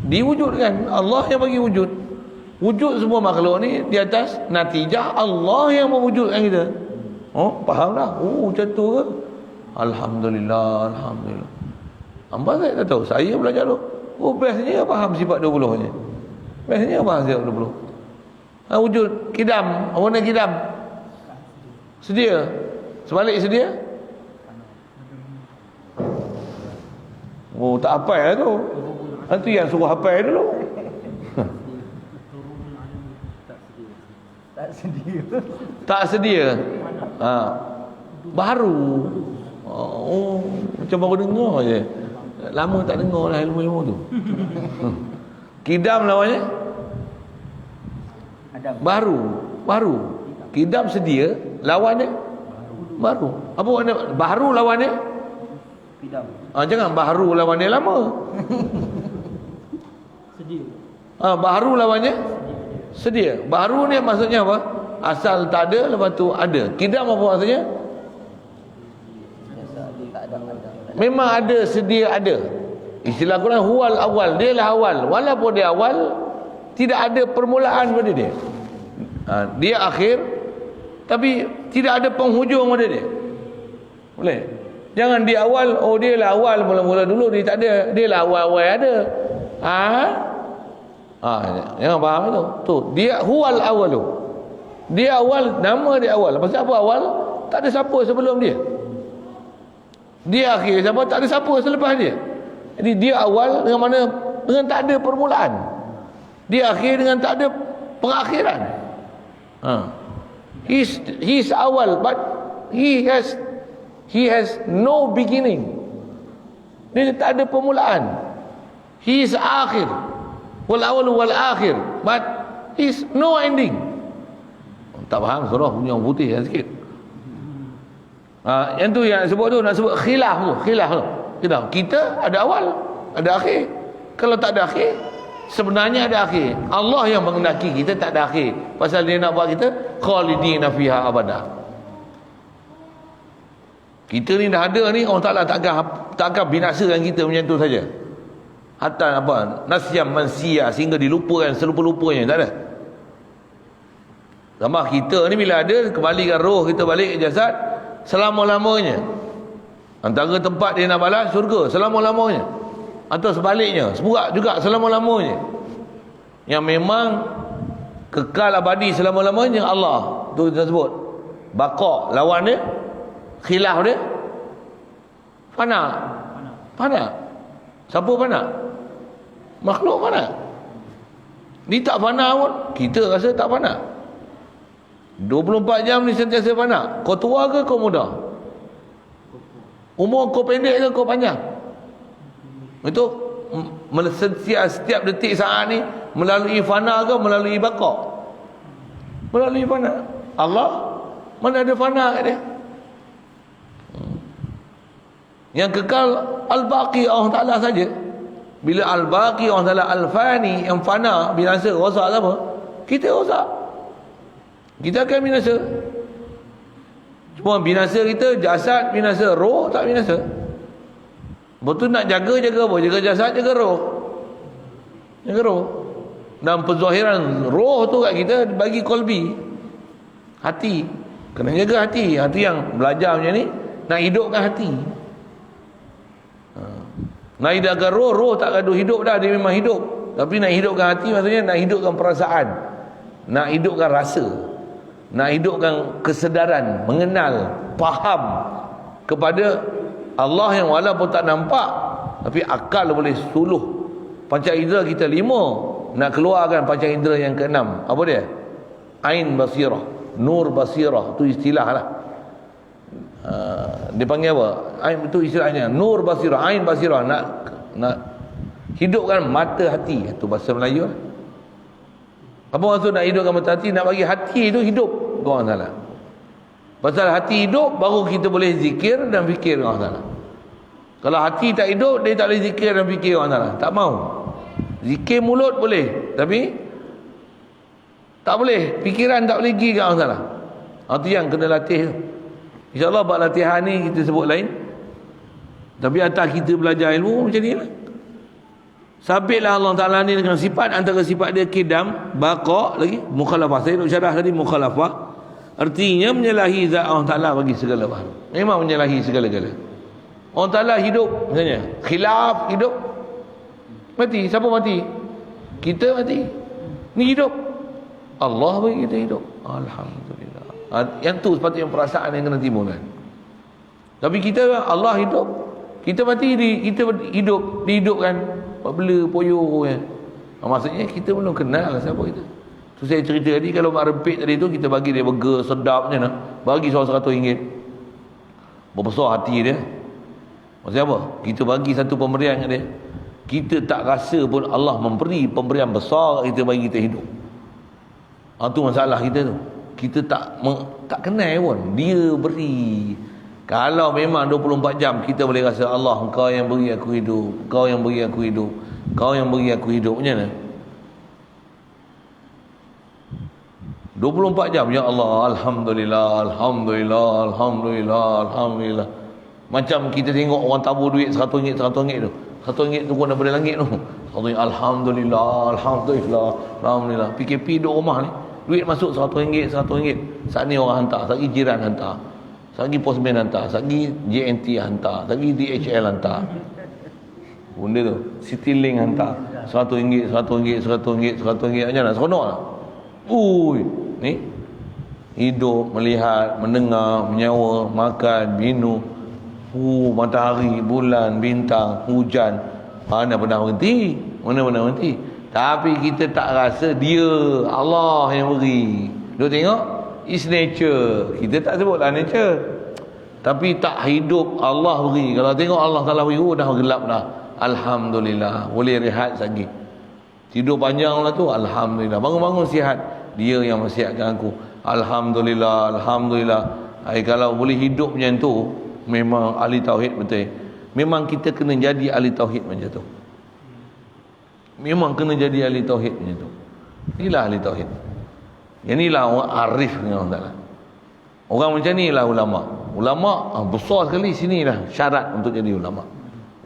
Speaker 1: Diwujudkan, Allah yang bagi wujud. Wujud semua makhluk ni di atas natijah Allah yang mewujudkan kita. Oh, faham dah? Macam tu ke? Alhamdulillah. Hamba saya tak tahu. Saya belajar tu. Bestnya faham sifat 20 ni. Bestnya faham sifat 20. Wujud, kidam. Apa nak kidam? Sedia. Sebalik sedia. Oh, tak hafal lah tu. Itu yang suruh hafal dulu. Tak sedia. Baru. Macam baru dengar je. Lama tak dengar lah ilmu-ilmu tu. Kidam lawannya baru. Kidam sedia, lawannya baru. Apa makna baru lawannya? Kidam. Jangan baru lawannya lama. Sedia. Baru lawannya sedia. Baru ni maksudnya apa? Asal tak ada, lepas tu ada. Kidam apa maksudnya? Memang ada, sedia ada. Istilah Quran huwal awal, dia lah awal. Walaupun dia awal, tidak ada permulaan pada dia. Dia akhir, tapi tidak ada penghujung pada dia. Boleh? Jangan dia awal, oh dia lah awal mula-mula dulu, dia tak ada. Dia lah awal-awal ada. Jangan faham itu. Tu, dia huwal awal tu. Dia awal, nama dia awal. Pasal apa awal? Tak ada siapa sebelum dia. Dia akhir siapa? Tak ada siapa selepas dia. Jadi dia awal dengan mana? Dengan tak ada permulaan. Dia akhir dengan tak ada pengakhiran. He's awal, but he has no beginning. Dia tak ada permulaan. He is akhir. Wal awal wal akhir, but he's no ending. Tak faham surah punya orang putih sikit. Yang tu yang sebut tu, nak sebut khilaf tu. Kita ada awal, ada akhir. Kalau tak ada akhir, sebenarnya ada akhir. Allah yang mengendaki kita tak ada akhir. Pasal dia nak buat kita khalidina fiha abada. Kita ni dah ada ni, orang Taala takkan binasakan kita macam tu saja. Hatta apa? Nasyam mansia, sehingga dilupakan selupa-lupanya, tak ada. Gambar kita ni bila ada, kembalikan roh kita balik ke jasad selama-lamanya. Antara tempat dia nak balas syurga selama-lamanya, atau sebaliknya, seburak juga selama-lamanya. Yang memang kekal abadi selama-lamanya Allah. Tu kita sebut baqa, lawan dia khilaf dia fana. Siapa fana? Makhluk fana. Ni tak fana pun, kita rasa tak fana. 24 jam ni sentiasa fana. Kau tua ke kau muda? Umur kau pendek ke kau panjang? Itu setiap detik saat ni melalui fana ke melalui baqa? Melalui fana. Allah mana ada fana kat dia? Yang kekal al-baqi Allah Ta'ala saja. Bila al-baqi Allah Ta'ala, al-fani yang fana, binasa, rosak apa? Kita rosak. Kita akan binasa. Cuma binasa kita jasad binasa, roh tak binasa. Betul nak jaga apa? Jaga jasad, jaga roh. Jaga roh. Dan penzahiran roh tu kat kita bagi kolbi, hati. Kena jaga hati. Hati yang belajar macam ni nak hidupkan hati. Nak hidupkan roh tak gaduh hidup dah, dia memang hidup. Tapi nak hidupkan hati maksudnya nak hidupkan perasaan, nak hidupkan rasa, nak hidupkan kesedaran, mengenal, faham kepada Allah yang walaupun tak nampak, tapi akal boleh suluh. Panca indera kita 5, nak keluarkan panca indera yang ke-6. Apa dia? Ain basirah, nur basirah, tu istilah lah. Dia panggil apa? Ain itu istilahnya. Nur basirah, ain basirah, nak hidupkan mata hati. Itu bahasa Melayu lah. Apa maksud nak hidupkan mata hati? Nak bagi hati itu hidup. Orang salah. Pasal hati hidup, baru kita boleh zikir dan fikir. Orang salah. Kalau hati tak hidup, dia tak boleh zikir dan fikir. Orang salah. Tak mau. Zikir mulut boleh, tapi tak boleh, fikiran tak boleh pergi ke orang salah. Itu yang kena latih tu. InsyaAllah buat latihan ni kita sebut lain. Tapi atas kita belajar ilmu macam ni lah. Sabitlah Allah Ta'ala ni dengan sifat, antara sifat dia kidam, baqa, lagi mukhalafah. Saya nak syarah tadi mukhalafah, artinya menyalahi zat Allah Ta'ala bagi segala hal. Memang menyalahi segala-gala. Allah Ta'ala hidup misalnya, khilaf hidup, mati. Siapa mati? Kita mati. Ni hidup, Allah bagi kita hidup. Alhamdulillah. Yang tu sepatutnya perasaan yang kena timbul kan. Tapi kita, Allah hidup, kita mati, kita hidup, dihidupkan. Bela poyo kan. Maksudnya kita belum kenal siapa kita. Tu saya cerita tadi, kalau mak rempit tadi tu kita bagi dia burger sedap macam mana, bagi seorang RM100. Berbesar hati dia. Maksudnya apa? Kita bagi satu pemberian kat dia. Kita tak rasa pun Allah memberi pemberian besar kita bagi kita hidup. Itu masalah kita tu. Kita tak kenal pun dia beri. Kalau memang 24 jam kita boleh rasa Allah, Engkau yang beri aku hidup, Engkau yang beri aku hidup, Engkau yang beri aku hidup, macam mana? 24 jam, ya Allah, Alhamdulillah, Alhamdulillah, Alhamdulillah, Alhamdulillah. Macam kita tengok orang tabur duit RM100 tu, RM1 turun daripada langit tu. Alhamdulillah, Alhamdulillah, Alhamdulillah. PKP duduk rumah ni, duit masuk RM100, RM100. Saat ni orang hantar, saat ni jiran hantar, saat ni postman hantar, saat ni JNT hantar, saat ni DHL hantar. Benda tu, Citylink hantar RM100, RM100, RM100. Macam mana? Seronok tak? Ui, ni hidup, melihat, mendengar, menyawa, makan, minum. Matahari, bulan, bintang, hujan. Mana pernah berhenti? Mana pernah berhenti? Tapi kita tak rasa dia Allah yang beri. Duk tengok, it's nature. Kita tak sebutlah nature, tapi tak hidup Allah beri. Kalau tengok Allah Ta'ala beri, dah gelap dah. Alhamdulillah, boleh rehat lagi. Tidur panjang lah tu, Alhamdulillah. Bangun-bangun sihat, dia yang mensihatkan aku. Alhamdulillah, Alhamdulillah. Kalau boleh hidup macam tu, memang ahli tauhid betul. Memang kita kena jadi ahli tauhid macam tu. Memang kena jadi ahli tauhid macam tu. Inilah ahli tauhid. Inilah orang arif dengan Allah Ta'ala. Orang macam ni lah ulama. Ulama besar sekali sini dah syarat untuk jadi ulama.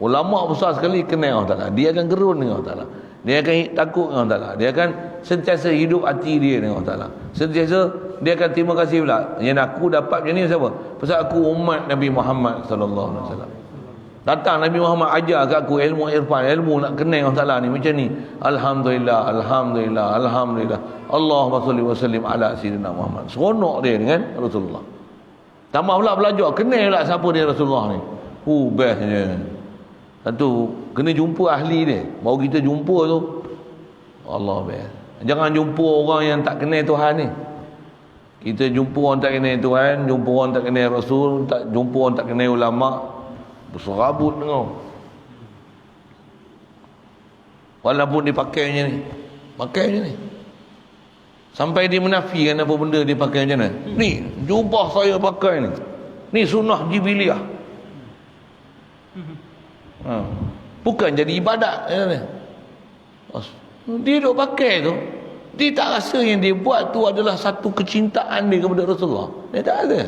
Speaker 1: Ulama besar sekali kenal Allah Ta'ala. Dia akan gerun dengan Allah Ta'ala. Dia akan takut dengan Allah Ta'ala. Dia akan sentiasa hidup hati dia dengan Allah Ta'ala. Sentiasa dia akan terima kasih pula. Yang aku dapat macam ni siapa? Pasal aku umat Nabi Muhammad sallallahu alaihi wasallam. Datang Nabi Muhammad ajar kat aku ilmu irfan, ilmu nak kenal Allah Ta'ala ni macam ni. Alhamdulillah, Alhamdulillah, Alhamdulillah. Allahumma salli wa sallim ala sayyidina Muhammad. Seronok dia dengan Rasulullah. Tambah pula belajar, kenal pula siapa dia Rasulullah ni. Best dia. Satu, kena jumpa ahli dia. Baru kita jumpa tu, Allah best. Jangan jumpa orang yang tak kenal Tuhan ni. Kita jumpa orang tak kenal Tuhan, jumpa orang tak kenal Rasul, jumpa orang tak kenal ulama, berserabut dengan. Walaupun dia pakai macam ni, pakai macam ni, sampai dia menafikan apa benda dia pakai macam mana. Ni jubah saya pakai ni, ni sunnah Jibiliyah. Bukan jadi ibadat. Dia duk pakai tu, dia tak rasa yang dia buat tu adalah satu kecintaan dia kepada Rasulullah. Dia tak ada.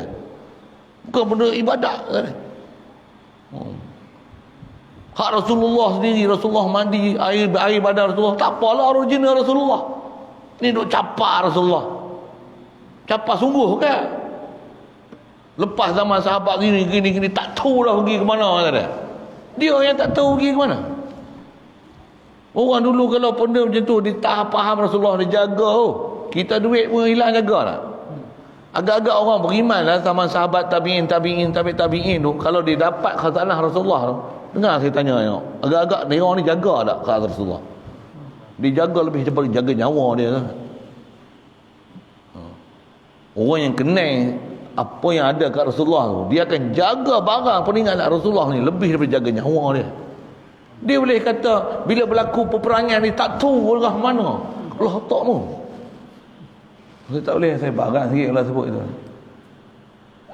Speaker 1: Bukan benda ibadat. Hak Rasulullah sendiri, Rasulullah mandi air badan Rasulullah, tak apalah original Rasulullah. Ni duk capa Rasulullah. Capa sungguh kan? Lepas zaman sahabat gini tak tahu dah pergi ke mana kata. Dia yang tak tahu pergi ke mana. Orang dulu kalau benda macam tu dia tak faham Rasulullah, dia jaga. Kita duit pun hilang jaga tak? Agak-agak orang beriman lah zaman sahabat tabi'in tu, kalau dia dapat khazanah Rasulullah tu, dengar saya tanya tengok, agak-agak dia orang ni jaga tak khazanah Rasulullah? Dia jaga lebih daripada jaga nyawa dia kan? Orang yang kenal apa yang ada kat Rasulullah tu, dia akan jaga barang peninggalan Rasulullah ni lebih daripada jaga nyawa dia. Dia boleh kata bila berlaku peperangan ni tak tahu arah mana Allah tak pun. Saya tak boleh, saya barang sikit kalau sebut itu.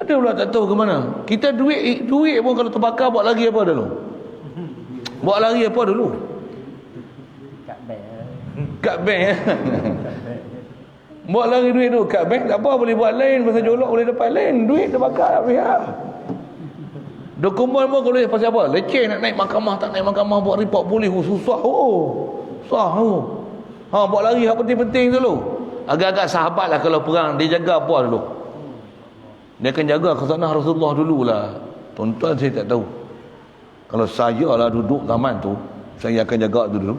Speaker 1: Ada pula tak tahu ke mana. Kita duit pun kalau terbakar buat lagi apa dulu? Buat lagi apa dulu? Kat bank. Buat lagi duit tu kat bank tak apa, boleh buat lain, pasal jolok boleh dapat lain, duit terbakar tak pihak. Dokumen pun kalau pasal apa? Leceh nak naik mahkamah, tak naik mahkamah, buat report polis, susah. Susah. Buat lagi hak penting-penting dulu. Agak-agak sahabat lah kalau perang, dia jaga apa dulu? Dia akan jaga khazanah Rasulullah dululah. Tuan-tuan saya tak tahu. Kalau saya lah duduk zaman tu, saya akan jaga tu dulu.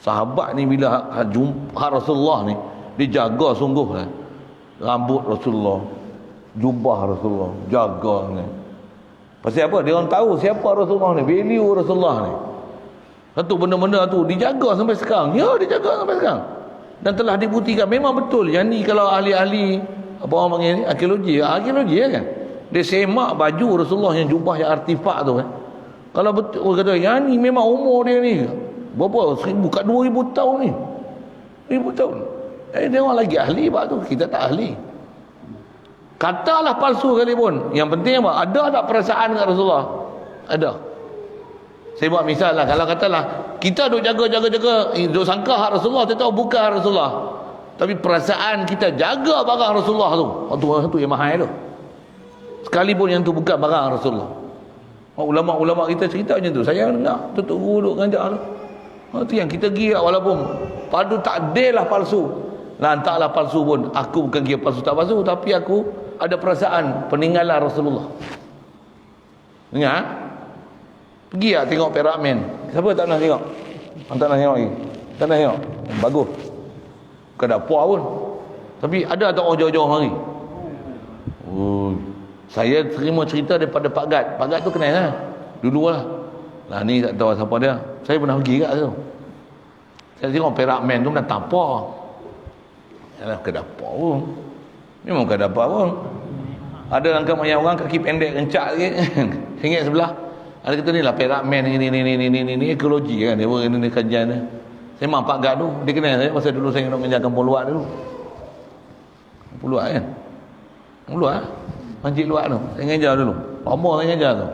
Speaker 1: Sahabat ni bila hak Rasulullah ni, dia jaga sungguh lah. Rambut Rasulullah, jubah Rasulullah, jaga ni. Pasal apa? Dia orang tahu siapa Rasulullah ni, value Rasulullah ni. Satu benda-benda tu dijaga sampai sekarang. Ya, dijaga sampai sekarang. Dan telah dibuktikan memang betul. Yang ni kalau ahli-ahli apa orang panggil ni, arkeologi kan. Dia semak baju Rasulullah yang jubah yang artifak tu kan. Kalau betul orang kata yang ni memang umur dia ni berapa? 1000 kat 2000 tahun ni. 1000 tahun. Dia orang lagi ahli bab tu, kita tak ahli. Katalah palsu kali pun, yang penting apa? Ada tak perasaan kat Rasulullah? Ada. Saya buat misal lah, kalau katalah kita duk jaga, duk sangka hak Rasulullah, kita tahu bukan hak Rasulullah, tapi perasaan kita jaga barang Rasulullah tu, itu yang mahal tu. Sekalipun yang tu bukan barang Rasulullah. Ulama-ulama kita cerita macam tu. Saya dengar tutup guru duk ngajar tu. Tu yang kita giat walaupun padu takdir lah palsu. Lantaklah palsu pun. Aku bukan kira palsu tak palsu, tapi aku ada perasaan peninggalan Rasulullah. Dengar? Pergi lah tengok Perak Man. Siapa tak nak tengok? Tak nak tengok lagi. Tak nak tengok. Bagus. Bukan ada puas pun. Tapi ada tak orang jauh-jauh mari? Oh, saya terima cerita daripada Pak Gad. Pak Gad tu kenal lah. Dulu lah. Lah ni tak tahu siapa dia. Saya pernah pergi kat tu. Saya tengok Perak Man tu dah apa. Yalah kedapa pun. Memang kedapa pun. Ada rangka banyak orang kaki pendek kencak sikit. Sengit sebelah. Ada kata ni lah Perak Man ni ekologi kan. Dia pun ni kajian dia. Saya memang Pak Gad tu. Dia kenal saya pasal dulu saya nak menjaga Kampung Luak dulu. Kampung Luak kan? Kampung Luak lah. Masjid Luak tu. Saya ngajar dulu. Lama saya ngajar tu.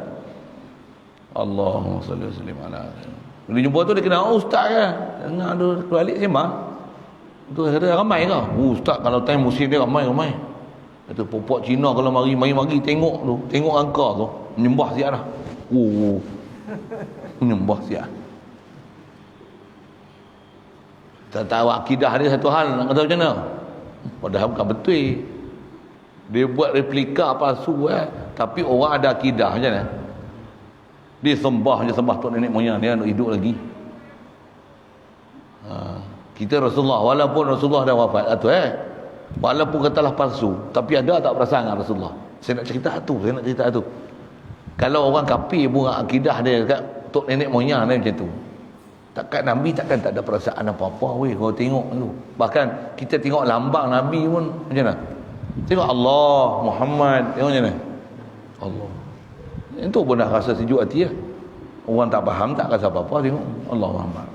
Speaker 1: Allahumma salli wa sallim ala. Bila jumpa tu dia kena ustaz kan. Dengar tu balik sembang. Tu kata ramai ke? Ustaz kalau time musim dia ramai. Kata popok Cina kalau mari tengok tu. Tengok angka tu. Menyembah siap dah. Menyembah siap. Tak tahu akidah dia satu hal. Nak kata macam mana? Padahal bukan betul. Dia buat replika palsu tapi orang ada akidah macam mana? Dia sembah tok nenek moyang dia nak hidup lagi. Kita Rasulullah walaupun Rasulullah dah wafat walaupun katalah palsu tapi ada tak perasaan dengan Rasulullah. Saya nak cerita tu. Kalau orang kafir pun akidah dia kat tok nenek moyang dia macam tu. Takkan Nabi takkan tak ada perasaan apa-apa weh kau tengok tu. Bahkan kita tengok lambang Nabi pun macam mana? Tengok Allah, Muhammad, tengok macam mana? Allah. Itu pun dah rasa sejuk hati ya. Orang tak faham tak rasa apa-apa tengok Allah Muhammad.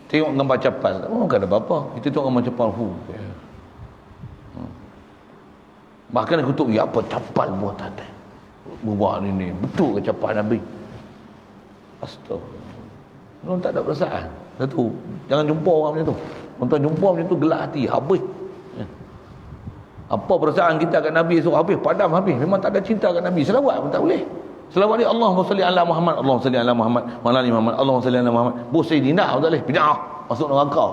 Speaker 1: Tengok gambar capal, bukan ada apa-apa. Kita tengok gambar capal bahkan aku tu ya apa capal buat tadi. Buat ni betul ke capal Nabi? Astagfirullah. Orang tak ada perasaan. Satu, jangan jumpa orang macam tu. Orang jumpa macam tu gelak hati, habis. Apa perasaan kita kat Nabi esok habis, padam habis. Memang tak ada cinta kat Nabi. Selawat pun tak boleh. Selawat ni Allahumma salli ala Muhammad, Allahumma salli ala Muhammad, wa ala ali Muhammad, Allahumma salli ala Muhammad. Bu Sayyidina tak boleh. Bid'ah. Masuk neraka.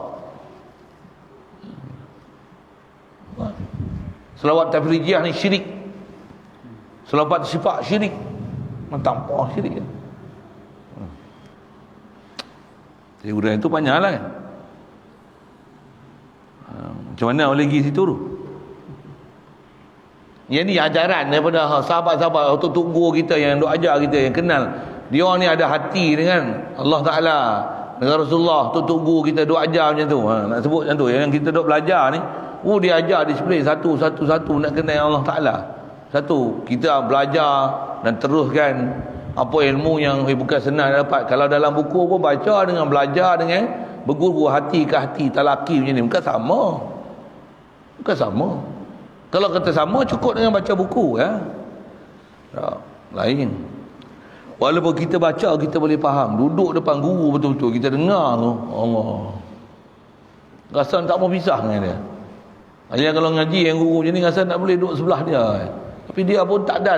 Speaker 1: Selawat tafrijiyah ni syirik. Selawat sifat syirik. Tanpa syirik kan. Teori itu panjanglah kan. Macam mana boleh pergi situ tu? Yang ni ajaran daripada sahabat-sahabat atau tok guru kita yang duk ajar kita, yang kenal. Dia ni ada hati dengan Allah Ta'ala, dengan Rasulullah. Tok guru kita duk ajar macam tu. Nak sebut macam tu. Yang kita duk belajar ni, dia ajar display satu nak kenal Allah Ta'ala. Satu, kita belajar dan teruskan apa ilmu yang bukan senang dapat. Kalau dalam buku pun baca dengan belajar dengan berguru hati ke hati, talaki macam ni. Bukan sama. Kalau kata sama, cukup dengan baca buku ya. Tak, lain. Walaupun kita baca, kita boleh faham. Duduk depan guru betul-betul, kita dengar tu, Allah. Rasa tak mau pisah dengan dia. Ayah kalau ngaji yang guru macam ni, rasa tak boleh duduk sebelah dia. Tapi dia pun tak ada,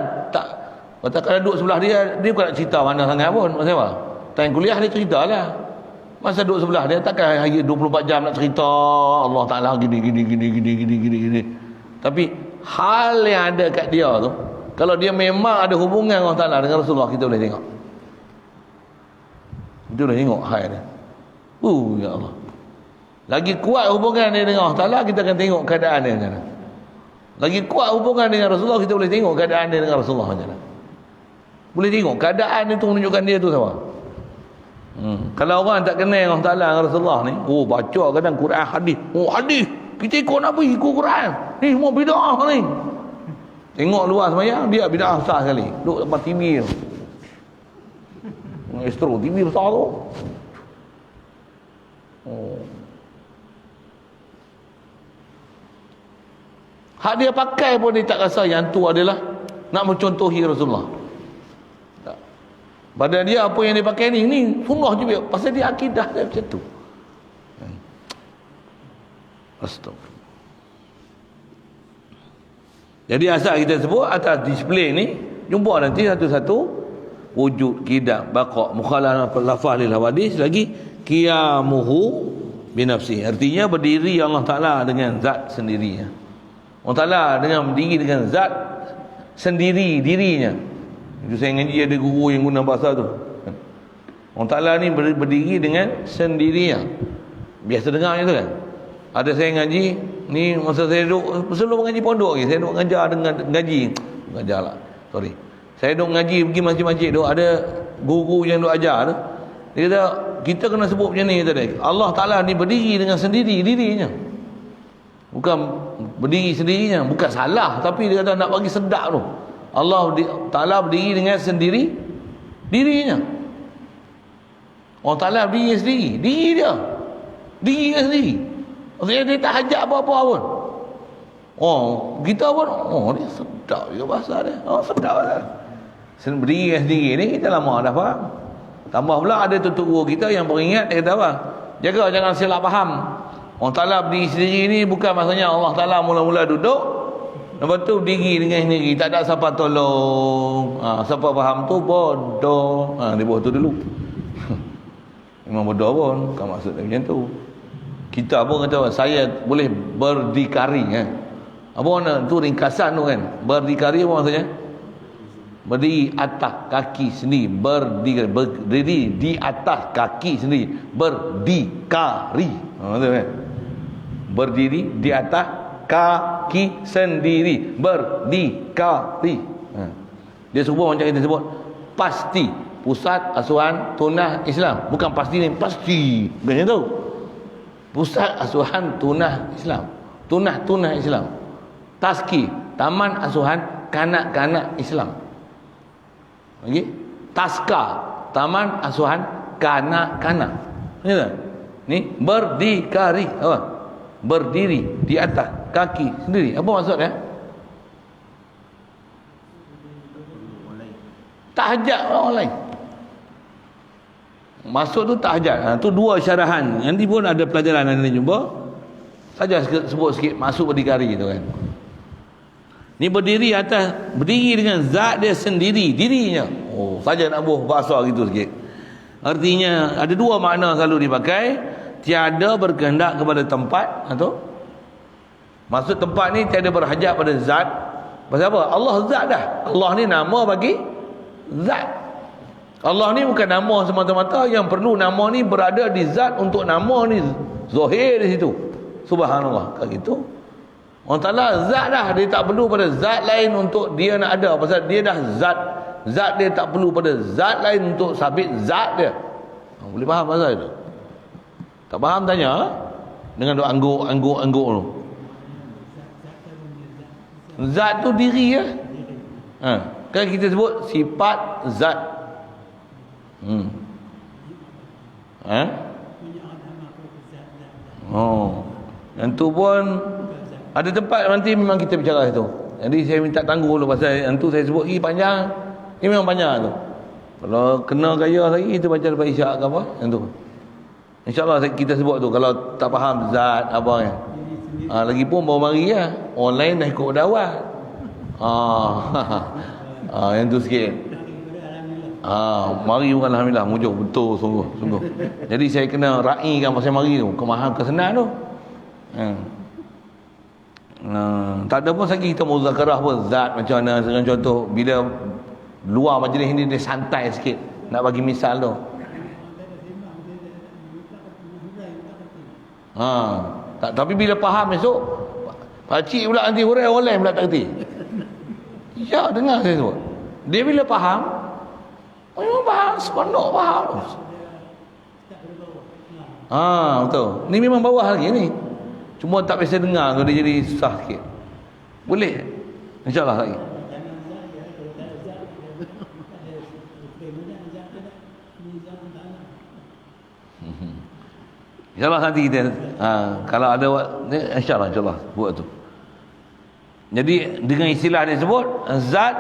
Speaker 1: katakan duduk sebelah dia bukan nak cerita mana sangat pun. Maksud apa? Time kuliah dia ceritalah. Masa duduk sebelah dia takkan hari 24 jam nak cerita Allah Ta'ala gini. Tapi hal yang ada kat dia tu, kalau dia memang ada hubungan Allah Ta'ala dengan Rasulullah, kita boleh tengok. Kita boleh tengok hal dia. Ya Allah. Lagi kuat hubungan dia dengan Allah Ta'ala, kita akan tengok keadaan dia macam mana. Lagi kuat hubungan dengan Rasulullah, kita boleh tengok keadaan dia dengan Rasulullah macam mana. Boleh tengok keadaan itu menunjukkan dia tu sama. Kalau orang tak kenal Allah Ta'ala dengan Rasulullah ni, baca kadang Quran hadis. Hadis, kita ikut Nabi, ikut Quran. Ni semua bid'ah ni. Tengok luar semayang, dia bid'ah besar sekali. Duduk depan TV tu. Astro TV besar tu. Hak dia pakai pun dia tak rasa yang tu adalah nak mencontohi Rasulullah. Tak. Pada dia apa yang dia pakai ni sunnah juga. Pasal dia akidah dia macam tu. Astagfirullah. Jadi asal kita sebut atas display ni, jumpa nanti satu-satu wujud, qidam, baqa, mukhalafah lafaz lil hawadis, lagi qiyamuhu binafsi. Artinya berdiri Allah Taala dengan zat sendirinya. Allah Taala dengan berdiri dengan zat sendiri dirinya. Itu saya ngaji ada guru yang guna bahasa tu. Allah Taala ni berdiri dengan sendirinya. Biasa dengar je tu kan. Ada saya ngaji ni, masa saya duduk sebelum mengaji pondok lagi, saya duduk ngajar dengan ngaji. Ngajar lah. Sorry. Saya duduk ngaji pergi masjid-masjid tu, ada guru yang duk ajar tu. Dia kata kita kena sebut macam ni tadi. Allah Taala ni berdiri dengan sendiri dirinya. Bukan berdiri sendirinya, bukan salah, tapi dia kata nak bagi sedap tu. Allah Taala berdiri dengan sendiri dirinya. Allah Taala berdiri sendiri, diri dia. Diri dia sendiri. Maksudnya dia tak hajat apa-apa pun. Oh, kita pun, oh dia sedap juga bahasa dia. Oh, sedap bahasa. Berdiri sendiri ni kita lama dah faham. Tambah pula ada tutup guru kita yang peringat, dia kata apa? Jaga jangan silap faham. Allah Ta'ala berdiri sendiri ni bukan maksudnya Allah Ta'ala mula-mula duduk, lepas tu berdiri dengan sendiri, tak ada siapa tolong. Siapa faham tu bodoh. Dia buat tu dulu. Memang bodoh pun, bukan maksud dia macam tu. Kita pun kata saya boleh berdikari kan. Apa makna tu, ringkasan tu kan. Berdikari apa maksudnya? Berdiri atas kaki sendiri, berdiri di atas kaki sendiri, berdikari. Betul kan? Berdiri di atas kaki sendiri, berdikari. Dia sebut macam kita sebut pasti, pusat asuhan tunah Islam. Bukan pasti ni, pasti. Bukan tu. Pusat asuhan tunah Islam, tunah Islam. Taski, taman asuhan kanak-kanak Islam. Lagi Taska, taman asuhan kanak-kanak. Macam ni berdikari, apa? Berdiri di atas kaki sendiri. Apa maksudnya? Tahajat orang lain. Maksud tu tahajat. Tu dua syarahan. Nanti pun ada pelajaran anda jumpa. Saja sebut sikit masuk berdikari tu kan. Ni berdiri atas, berdiri dengan zat dia sendiri, dirinya. Oh, saja nak buh bahasa gitu sikit. Artinya ada dua makna selalu dipakai. Tiada berkehendak kepada tempat, atau maksud tempat ni tiada berhajat pada zat. Pasal apa? Allah zat dah. Allah ni nama bagi zat. Allah ni bukan nama semata-mata, yang perlu nama ni berada di zat untuk nama ni zahir di situ. Subhanallah. Kalau gitu Allah Ta'ala zat dah, dia tak perlu pada zat lain untuk dia nak ada. Pasal dia dah zat. Zat dia tak perlu pada zat lain untuk sabit zat dia. Boleh faham pasal itu? Tak faham tanya dengan doa angguk tu. Zat tu diri ya. Kan kita sebut sifat zat. Oh, yang tu pun ada tempat nanti memang kita bicara itu. Jadi saya minta tangguh dulu pasal yang tu saya sebut lagi panjang. Ini memang panjang tu. Kalau kena gaya lagi kita baca lepas isyak ke apa, yang tu. InsyaAllah kita sebut tu. Kalau tak faham zat apa kan. Lagipun baru mari lah. Online dah ikut dakwah. Yang tu sikit. Mari bukan alhamdulillah, mujur betul sungguh. Jadi saya kena raikan pasal mari tu, kemaham kesenang tu. Tak ada pun lagi kita muzakarah pun zat macam mana. Dengan contoh bila luar majlis ni dia santai sikit nak bagi misal tu. Tapi bila faham esok pakcik pula nanti hurai orang lain pula tak kerti. Ya, dengar saya sebut. Dia bila faham, memang faham, sepenuh faham. Betul. Ni memang bawah lagi ni. Cuma tak biasa dengar tu dia jadi susah sikit. Boleh? InsyaAllah lagi. InsyaAllah nanti kita kalau ada InsyaAllah buat tu. Jadi dengan istilah dia sebut zat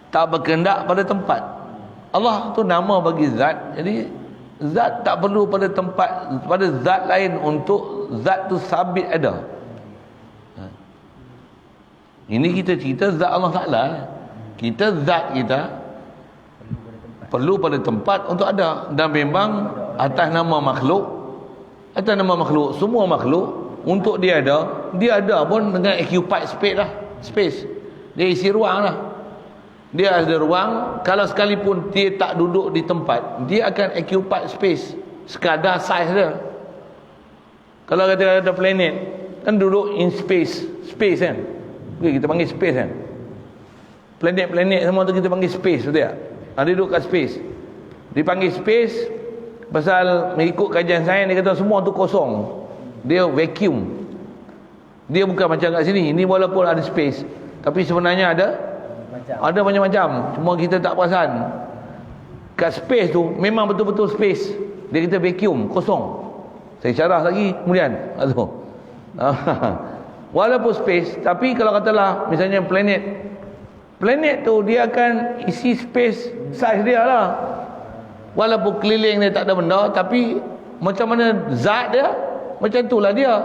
Speaker 1: tak berkehendak pada tempat. Allah tu nama bagi zat. Jadi zat tak perlu pada tempat, pada zat lain untuk zat tu sabit ada. Ini kita cerita zat Allah Ta'ala. Kita zat kita perlu pada tempat untuk ada, dan memang atas nama makhluk, semua makhluk untuk dia ada pun dengan occupied space. Dia isi ruang lah. Dia ada ruang, kalau sekalipun dia tak duduk di tempat, dia akan occupied space sekadar saiz dia. Kalau kata ada planet kan duduk in space kan. Okay, kita panggil space kan. Planet semua tu kita panggil space, betul tak? Dia duduk kat space. Dipanggil space pasal mengikut kajian sains dia kata semua tu kosong. Dia vacuum. Dia bukan macam kat sini. Ini walaupun ada space, tapi sebenarnya ada macam-macam. Cuma kita tak perasan. Kat space tu memang betul-betul space. Dia kata vacuum, kosong. Saya syarah lagi kemudian. Walaupun space, tapi kalau katalah misalnya planet tu dia akan isi space saiz dia lah. Walaupun keliling dia tak ada benda, tapi macam mana zat dia, macam itulah dia.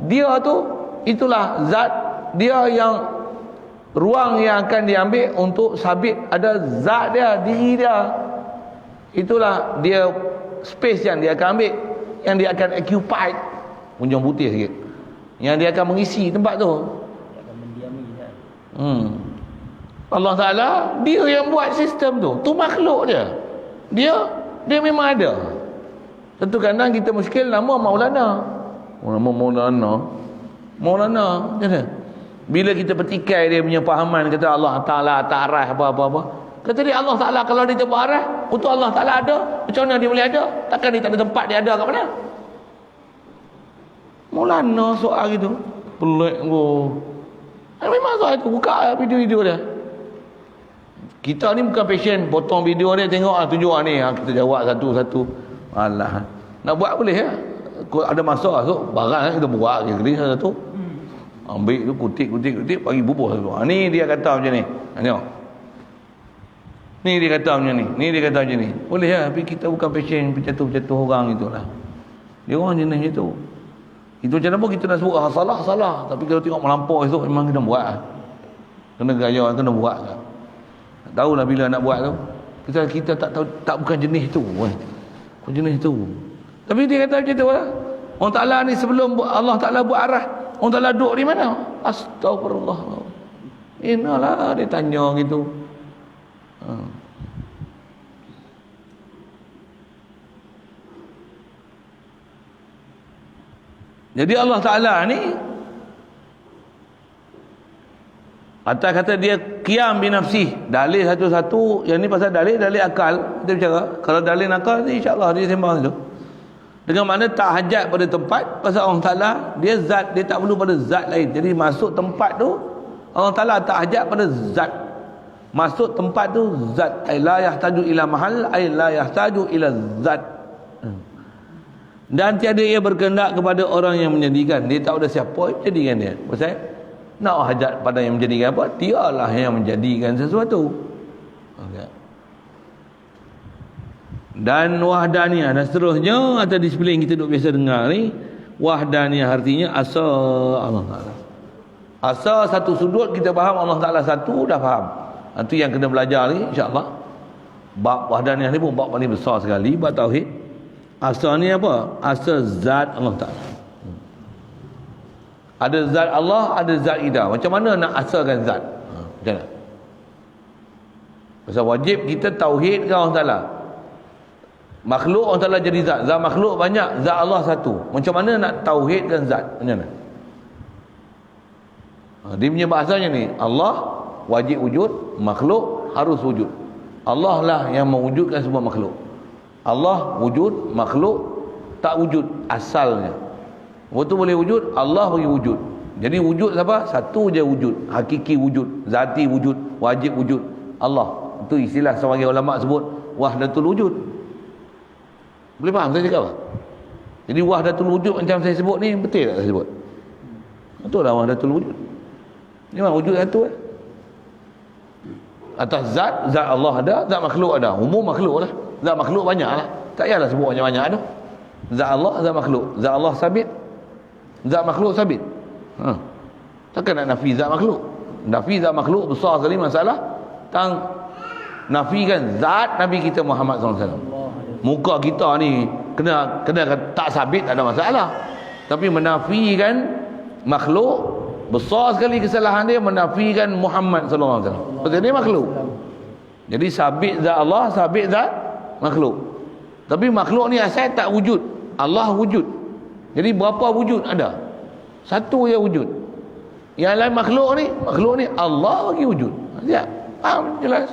Speaker 1: Dia tu itulah zat dia, yang ruang yang akan diambil untuk sabit ada zat dia, diri dia. Itulah dia space yang dia akan ambil, yang dia akan occupied, punjung putih sikit, yang dia akan mengisi tempat tu.
Speaker 2: Dia akan mendiami kan.
Speaker 1: Allah Ta'ala dia yang buat sistem tu makhluk dia memang ada. Tentu kadang kita muskil nama Maulana macam mana? Bila kita petikai dia punya fahaman, kata Allah Ta'ala tak arah apa-apa, kata dia Allah Ta'ala kalau dia tak arah, untuk Allah Ta'ala ada, macam mana dia boleh ada? Takkan dia tak ada tempat, dia ada kat mana? Maulana soal gitu pelik tu. Memang soal tu, buka video-video dia. Kita ni bukan passion potong video dia, tengok tunjuk ni, kita jawab satu-satu. Alah, nak buat boleh ya. Ada masa tu barang kita buat je gini satu. Ambil tu kutik bagi bubuh satu. Ni dia kata macam ni. Tengok. Ni dia kata macam ni. Ni dia kata macam ni. Boleh ya, tapi kita bukan passion berjatuh orang itulah. Dia orang jenis macam tu. Itu macam mana kita nak sebut salah. Tapi kalau tengok melampau itu memang kena buat. Kena gaya, kena buat. Tak tahulah bila nak buat tu. Kita tak tahu, tak bukan jenis tu. Bukan jenis tu. Tapi dia kata macam tu lah. Allah Ta'ala ni sebelum Allah Ta'ala buat arah, Allah Ta'ala duduk di mana? Astagfirullah. Inilah dia tanya gitu. Jadi Allah Ta'ala ni atas kata dia qiyam binafsih, dalil satu-satu. Yang ni pasal dalil akal kita bicara. Kalau dalil akal ni insya-Allah dia sembang tu. Dengan mana tak hajat pada tempat, pasal Allah Ta'ala dia zat, dia tak perlu pada zat lain. Jadi masuk tempat tu Allah Ta'ala tak hajat pada zat. Masuk tempat tu zat, ay la yahtaju ila mahal, ay la yahtaju ila zat. Dan tiada ia berkehendak kepada orang yang menjadikan. Dia tak ada siapa yang menjadikan dia. Pasal nak hajat pada yang menjadikan apa? Dialah yang menjadikan sesuatu. Okay. Dan wahdaniyah dan seterusnya, atau disiplin kita duk biasa dengar ni, wahdaniyah artinya asal Allah Ta'ala. Asal satu sudut kita faham Allah Ta'ala satu, dah faham. Itu yang kena belajar ni insya-Allah. Bab wahdaniyah ni pun bab paling besar sekali, bab tauhid. Asal ni apa? Asal zat Allah Ta'ala. Ada zat Allah, ada zat kita. Macam mana nak asalkan zat? Macam mana? Pasal wajib kita tauhid ke Allah Ta'ala. Makhluk Allah Ta'ala jadi zat. Zat makhluk banyak, zat Allah satu. Macam mana nak tauhidkan zat? Macam mana? Dia punya bahasanya ni, Allah wajib wujud, makhluk harus wujud. Allah lah yang mewujudkan semua makhluk. Allah wujud, makhluk tak wujud asalnya. Waktu boleh wujud, Allah bagi wujud. Jadi wujud siapa? Satu je wujud. Hakiki wujud, zati wujud, wajib wujud. Allah. Itu istilah sebagai ulama sebut wahdatul wujud. Boleh faham saya cakap apa? Jadi wahdatul wujud macam saya sebut ni, betul tak saya sebut? Betul lah wahdatul wujud. Ni memang wujud satu eh. Atas zat Allah ada, zat makhluk ada. Umum makhluk lah. Zat makhluk banyak lah. Tak payahlah sebut banyak-banyak tu. Zat Allah, zat makhluk. Zat Allah sabit, zat makhluk sabit. Takkan nak nafi zat makhluk? Nafi zat makhluk besar sekali masalah. tang nafikan zat Nabi kita Muhammad SAW. Muka kita ni kena tak sabit tak ada masalah, tapi menafikan makhluk, besar sekali kesalahan dia menafikan Muhammad SAW. Pasal dia makhluk. Jadi sabit zat Allah, sabit zat makhluk. Tapi makhluk ni asal tak wujud, Allah wujud. Jadi berapa wujud ada? Satu je wujud. Yang lain makhluk ni Allah bagi wujud. Siap? Faham jelas?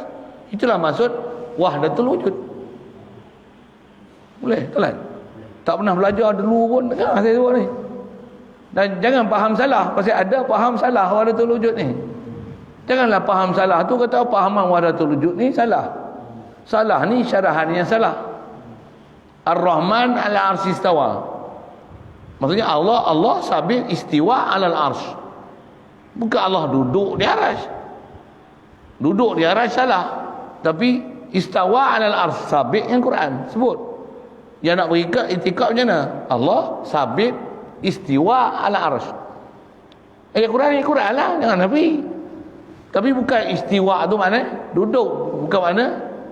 Speaker 1: Itulah maksud wahdatul wujud. Boleh? Telan? Tak pernah belajar dulu pun dengar saya sebut ni. Dan jangan faham salah, pasal ada faham salah wahdatul wujud ni. Janganlah faham salah tu kata fahaman wahdatul wujud ni salah. Salah ni syarahan yang salah. Ar-Rahman ala arsy istawa. Maksudnya Allah sabit istiwa alal arsy. Bukan Allah duduk di arsy. Duduk di arsy salah. Tapi istawa alal arsy sabit yang Quran sebut. Yang nak berikat itikad macam mana? Allah sabit istiwa ala arsy. Quran lah, jangan Nabi. Tapi bukan istiwa tu makna duduk, bukan makna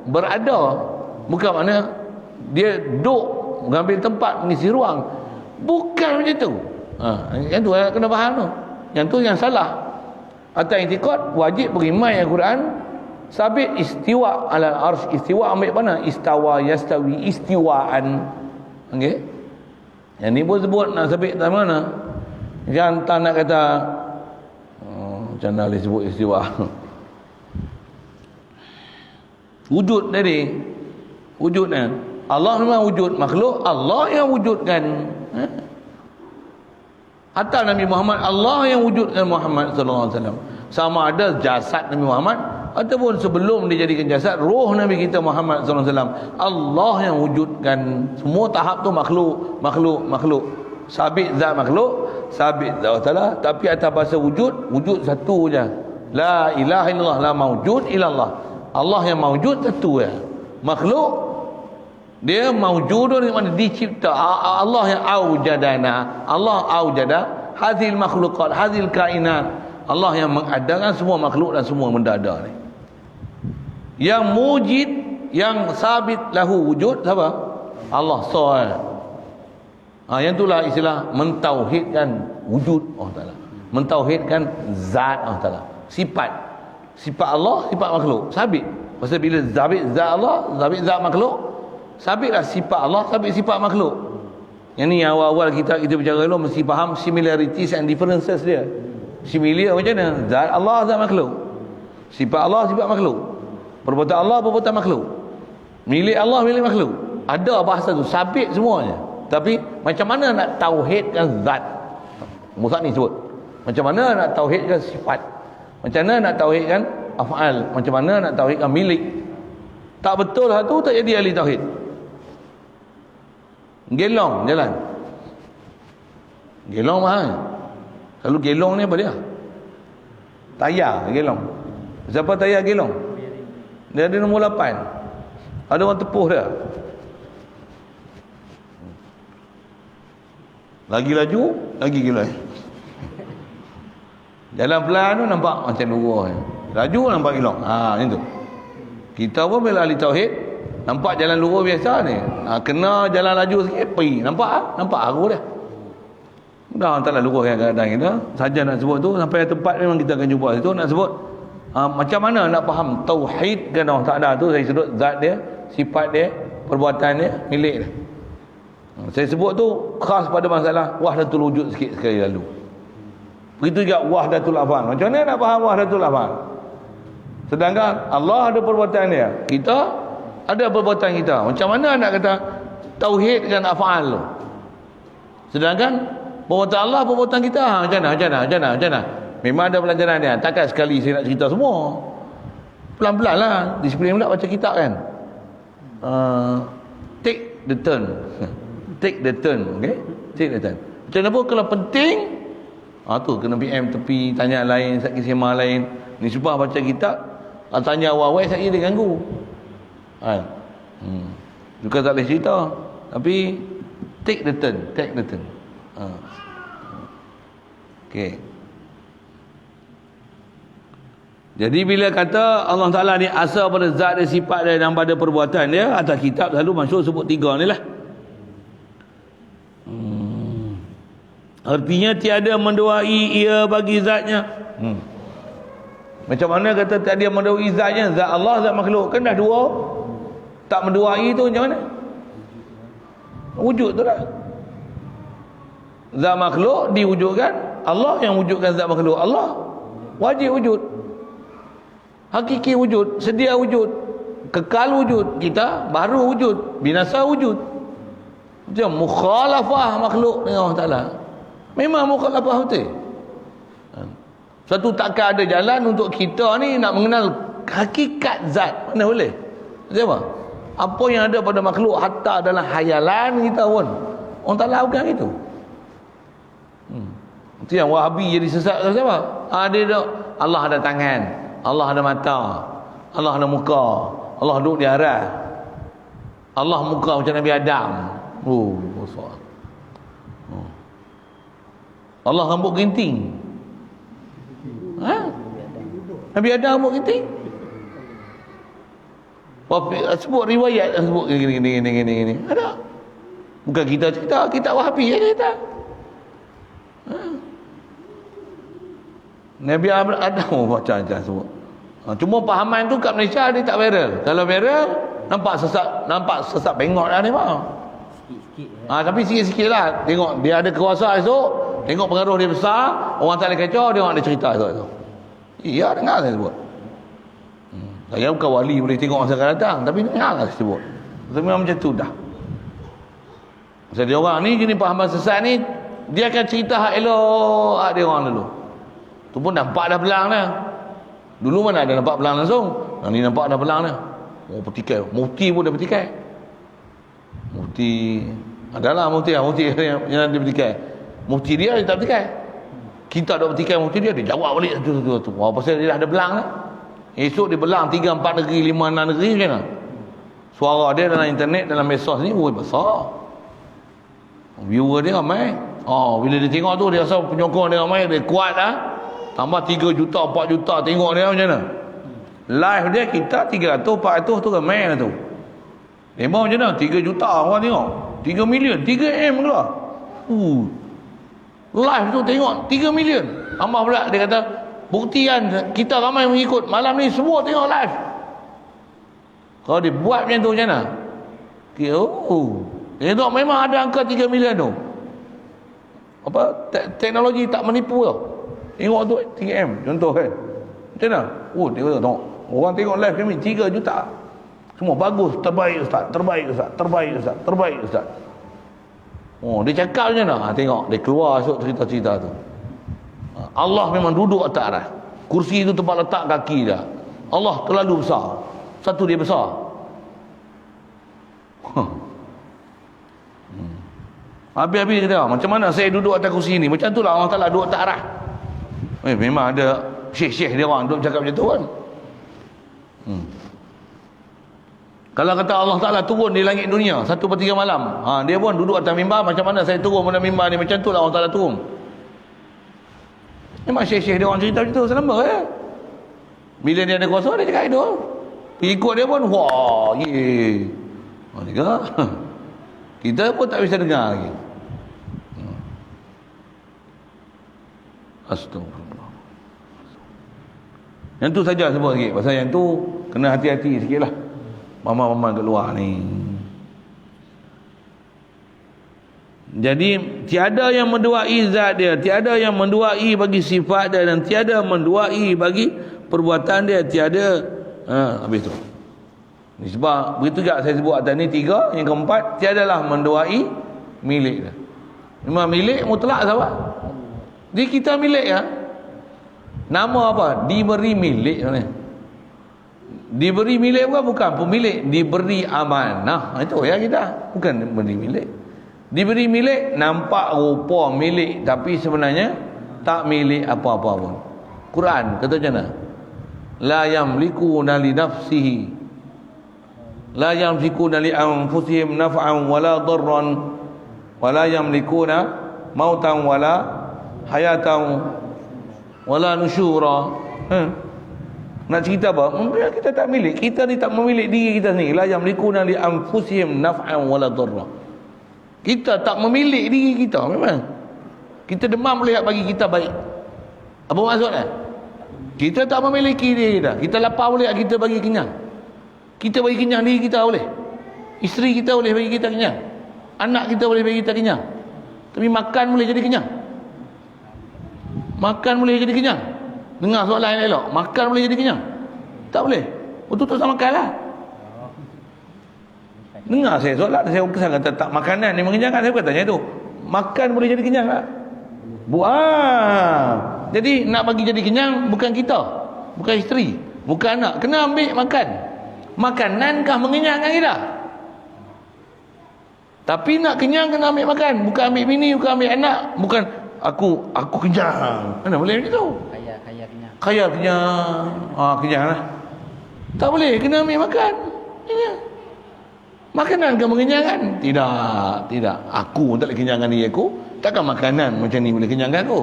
Speaker 1: berada, bukan makna dia duduk mengambil tempat mengisi ruang. Bukan macam tu. Yang tu kena faham tu. Yang tu yang salah. Atas itikad wajib beriman yang Quran sabit istiwa ala arsy. Istiwa ambil mana? Istawa yastawi istiwaan. Okey. Yang ni pun sebut nak sabit tak mana. Jangan tak nak kata macam mana boleh sebut istiwa. Wujud tadi. Wujudnya. Allah memang wujud, makhluk Allah yang wujudkan. Hatta Nabi Muhammad Allah yang wujudkan Muhammad sallallahu alaihi wasallam. Sama ada jasad Nabi Muhammad ataupun sebelum dijadikan jasad roh Nabi kita Muhammad sallallahu alaihi wasallam, Allah yang wujudkan. Semua tahap tu makhluk. Sabit zat makhluk, sabit zat Allah Taala, tapi atas bahasa wujud satu je. La ilaha illallah, la maujud illallah. Allah yang maujud satu je. Makhluk dia maujudun di mana dicipta. Allah yang aujadana. Allah aujada hadhil makhluqat, hadhil kainat. Allah yang mengadakan semua makhluk dan semua benda ada ni. Yang mujid, yang sabit lahu wujud siapa? Allah Soal. Yang itulah istilah mentauhidkan wujud Allah Taala. Mentauhidkan zat Allah Taala. Sifat Allah, sifat makhluk sabit. Pasal bila sabit zat Allah, sabit zat makhluk, sabitlah sifat Allah, sabit sifat makhluk. Yang ni awal-awal kita bercakap dulu mesti faham similarities and differences dia. Similar macam mana? Zat Allah, zat makhluk. Sifat Allah, sifat makhluk. Perbuatan Allah, perbuatan makhluk. Milik Allah, milik makhluk. Ada bahasa tu, sabit semuanya. Tapi macam mana nak tauhidkan zat? Musa ni sebut. Macam mana nak tauhidkan sifat? Macam mana nak tauhidkan af'al? Macam mana nak tauhidkan milik? Tak betul satu tak jadi ahli tauhid. Gelong jalan. Gelong mahal. Kalau gelong ni apa dia? Tayar gelong. Siapa tayar gelong? Dia ada nombor 8. Ada orang tepuh dia. Lagi laju, lagi gila. Jalan pelan tu nampak macam lurus. Laju nampak gelong. Macam tu. Kita pun bila ahli tauhid nampak jalan lurus biasa ni. Kena jalan laju sikit pergi. Nampak aku dia. Dah tak lah lurus kadang-kadang kita. Saja nak sebut tu sampai tempat memang kita akan jumpa situ nak sebut. Macam mana nak faham tauhid kan Allah Taala tu, saya sebut zat dia, sifat dia, perbuatan dia, milik dia. Saya sebut tu khas pada masalah wahdatul wujud sikit sekali lalu. Begitu juga wahdatul af'al. Macam mana nak faham wahdatul af'al? Sedangkan Allah ada perbuatan dia, kita ada perbuatan kita. Macam mana nak kata tauhid dengan af'al tu? Sedangkan perbuatan Allah, perbuatan kita macam mana? Memang ada pelajaran dia. Takkan sekali saya nak cerita semua. Pelan-pelan lah. Disiplin pula baca kitab kan. Take the turn. Take the turn. Okay? Take the turn. Macam mana pun kalau penting, tu kena PM tepi, tanya lain, sakit sema lain. Ni supaya baca kitab, tanya awal-awal saya dia ganggu. Bukan tak boleh cerita, tapi take the turn. Okay. Jadi bila kata Allah Ta'ala ni asal pada zat dia, sifat dia dan pada perbuatan dia, atas kitab selalu masyhur sebut 3 ni lah. Artinya tiada menduai ia bagi zatnya. Macam mana kata tiada menduai zatnya? Zat Allah, zat makhluk. Kan dah dua. Tak menduai tu macam mana? Wujud tu lah. Zat makhluk diwujudkan, Allah yang wujudkan zat makhluk. Allah wajib wujud, hakiki wujud, sedia wujud, kekal wujud. Kita baru wujud, binasa wujud. Macam mukhalafah makhluk dengan Allah Ta'ala. Memang mukhalafah betul. Satu takkan ada jalan untuk kita ni nak mengenal hakikat zat. Mana boleh? Macam apa? Apa yang ada pada makhluk, hatta dalam hayalan kita pun Allah Ta'ala bukan gitu. Itu yang Wahabi jadi sesat. Siapa? Dia Allah ada tangan, Allah ada mata, Allah ada muka, Allah duduk di aras, Allah muka macam Nabi Adam. Besar. Allah rambut ginting. Nabi Adam rambut ginting. Sebut riwayat, sebut gini. Ada. Bukan kita cerita, kita Wahabi je cerita. Nabi Adam macam-macam sebut. Cuma pahaman tu kat Malaysia dia tak viral. Kalau viral nampak sesat bengok dah ni bang. Sikit-sikit. Tapi sikit-sikit lah. Tengok dia ada kuasa esok, tengok pengaruh dia besar, orang tak boleh kacau, tengok dia cerita esok. Iya, dengar saya sebut. Saya bukan wali boleh tengok masa akan datang, tapi dengar saya sebut. Memang macam tu dah. Sebab dia orang ni jenis pahaman sesat ni, dia akan cerita hak elok hak dia orang dulu. Tu pun nampak dah belang dah. Dulu mana ada nampak belang langsung. Yang ni nampak dah belang dah. Petikai. Mufti pun dah petikai. Mufti adalah mufti yang dia petikai. Mufti dia tak petikai. Kita dah petikai mufti dia jawab balik tu. Pasal dia dah ada belang dah. Esok dia belang 3, 4 negeri, 5, 6 negeri macam mana? Suara dia dalam internet, dalam medsos ni besar. Viewer dia ramai. Bila dia tengok tu, dia rasa penyokong dia ramai, dia kuat dah. Tambah 3 juta, 4 juta tengok dia macam mana? Live dia kita 300, 400 tu ramai lah tu. Memang macam mana? 3 juta orang tengok. 3 million, 3 M keluar. Live tu tengok 3 million. Tambah pula dia kata, buktikan kita ramai mengikut. Malam ni semua tengok live. Kalau dia buat macam tu macam mana? Dia tengok memang ada angka 3 million tu. Teknologi tak menipu tau. Tengok tu 3M contoh kan. Macam mana? Dia kata tengok. Orang tengok live kami 3 juta. Semua bagus, terbaik ustaz, terbaik ustaz, terbaik ustaz, terbaik ustaz. Dia cakap macam mana? Tengok dia keluar esok cerita-cerita tu. Allah memang duduk atas aras. Kursi itu tempat letak kaki dia. Allah terlalu besar. Satu dia besar. Habis-habis dia kata, macam mana saya duduk atas kursi ni? Macam tu lah Allah Ta'ala duduk atas aras. Memang ada syekh-syekh dia orang duduk cakap macam tu kan. Kalau kata Allah Ta'ala turun di langit dunia 1/3 malam, dia pun duduk atas mimbar. Macam mana saya turun pada mimbar ni? Macam tu lah Allah Ta'ala turun. Memang syekh-syekh dia orang cerita macam tu selama ya. Bila dia ada kuasa dia cakap itu. Ikut dia pun kita pun tak bisa dengar lagi. Astagfirullah. Yang tu saja sebut sikit. Pasal yang tu kena hati-hati sikit lah. Mama-mama kat luar ni. Jadi tiada yang menduai zat dia, tiada yang menduai bagi sifat dia, dan tiada menduai bagi perbuatan dia, tiada. Habis tu. Ni sebab begitu juga saya sebut atas ni 3. Yang keempat, tiadalah menduai milik dia. Memang milik mutlak sahabat. Jadi kita milik ya. Nama apa? Diberi milik sebenarnya. Diberi milik bukan pemilik, diberi amanah. Itu ya kita. Bukan diberi milik. Diberi milik nampak rupa milik, tapi sebenarnya tak milik apa-apa pun. Quran kata macam mana? La yamlikuna li nafsihi, la yamlikuna li anfusihim naf'an wala darran, wala yamlikuna mautan wala hayatan wala nusyura. Nak cerita apa? Kita tak milik. Kita ni tak memiliki diri kita sendiri. La yamlikuna li anfusihim naf'an wala dharra. Kita tak memiliki diri kita memang. Kita demam boleh bagi kita baik. Apa maksudnya? Kita tak memiliki diri kita. Kita lapar boleh kita bagi kenyang. Kita bagi kenyang diri kita boleh. Isteri kita boleh bagi kita kenyang. Anak kita boleh bagi kita kenyang. Tapi makan boleh jadi kenyang. Makan boleh jadi kenyang. Dengar soalan yang elok. Makan boleh jadi kenyang? Tak boleh. Betul tak makan lah. Dengar saya soalan. Saya kata tak makanan ni mengenyangkan. Saya kata tanya tu. Makan boleh jadi kenyang tak? Jadi nak bagi jadi kenyang bukan kita. Bukan isteri. Bukan anak. Kena ambil makan. Makanankah mengenyangkan kita? Tapi nak kenyang kena ambil makan. Bukan ambil bini, bukan ambil anak. Bukan aku kenyang. Mana boleh begitu?
Speaker 2: Kaya kenyang.
Speaker 1: Kaya kenyang. Kenyang lah. Tak boleh, kena ambil makan. Kenyang. Makanan kan mengenyangkan? Tidak. Aku pun tak boleh kenyangkan diri aku. Takkan makanan macam ni boleh kenyangkan aku?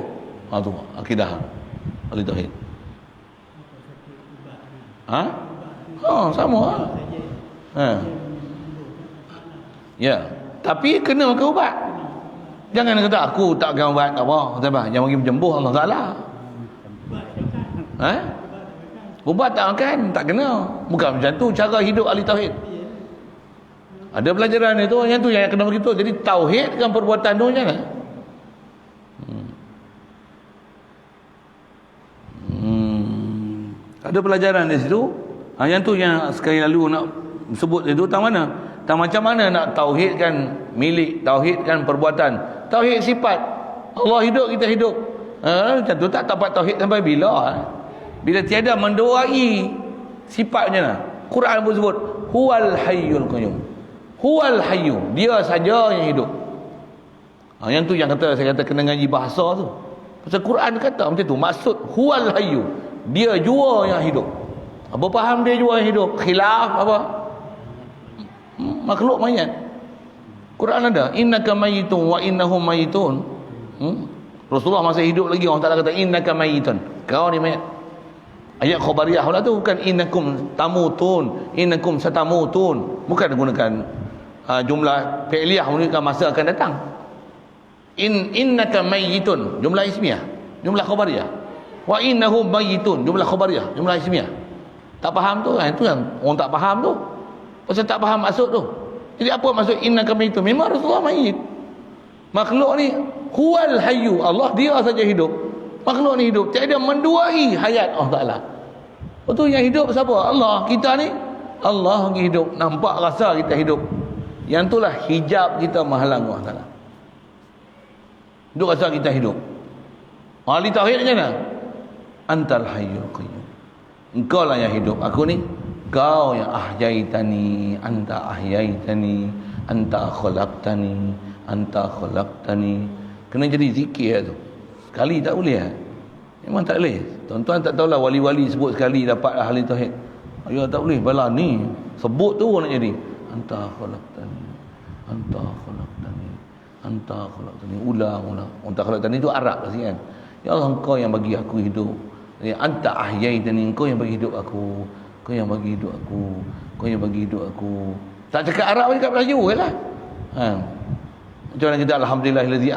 Speaker 1: Tu akidah ahli tauhid. Sama lah. Ya. Tapi kena makan ubat. Jangan kata aku tak makan ubat tak apa. Jangan bagi penyembuh Allah Taala. Ubat tak makan, tak kena. Bukan macam tu cara hidup ahli tauhid. Ada pelajaran itu, yang tu yang kena begitu. Jadi tauhid kan perbuatan tu macam mana? Ada pelajaran di situ. Yang tu yang sekali lalu nak sebut itu tang mana? Tang macam mana nak tauhidkan milik, tauhidkan perbuatan, tauhid sifat. Allah hidup, kita hidup. Macam tu tak dapat tauhid sampai bila? Bila tiada mendoai sifat macam mana? Quran pun sebut huwal hayyul qayyum. Huwal hayyu, dia saja yang hidup. Yang tu yang kata saya kata kena ngaji bahasa tu. Pasal Quran kata macam tu, maksud huwal hayyu, dia jua yang hidup. Apa faham dia jua yang hidup? Khilaf apa? Makhluk mayat. Quran ada innaka mayyitun wa innahum mayyitun. Rasulullah masih hidup lagi, orang Taala kata innaka mayyitun, kau ni mayat. Ayat khabariyah lah tu, bukan innakum tamutun, innakum satamutun. Bukan gunakan jumlah fi'liyah menunjukkan masa akan datang. Innaka mayyitun, jumlah ismiyah, jumlah khabariyah. Wa innahum mayyitun, jumlah khabariyah, jumlah ismiyah. Tak faham tu kan? Itu yang orang tak faham tu. Pasal tak faham maksud tu. Jadi apa maksud innaka mayyitun? Memang Rasulullah mayyit. Makhluk ni huwal hayyu, Allah dia saja hidup. Makhluk ni hidup, tiada menduai hayat Allah Taala. Betul yang hidup siapa? Allah. Kita ni Allah yang hidup, nampak rasa kita hidup. Yang itulah hijab kita menghalang Allah Taala. Duk rasa kita hidup. Ahli tauhid macam mana? Antal hayyul qayyum. Engkau lah yang hidup, aku ni. Kau yang ahyaitani, anta ahyaitani, anta khalaqtani, anta khalaqtani. Kena jadi zikir tu. Sekali tak boleh. Memang tak boleh. Tuan-tuan tak tahulah wali-wali sebut sekali dapat ahli tauhid. Ya tak boleh. Bala ni sebut tu nak jadi. Anta khalaqtani, anta khalaqtani, anta khalaqtani. Ulang. Anta khalaqtani tu Arab lah kan. Ya Allah, engkau yang bagi aku hidup. Anta ahyaitani, engkau yang bagi hidup aku. Kau yang bagi hidup aku. Kau yang bagi hidup aku. Tak cakap Arab, cakap Melayu je lah. Macam mana kita alhamdulillahillazi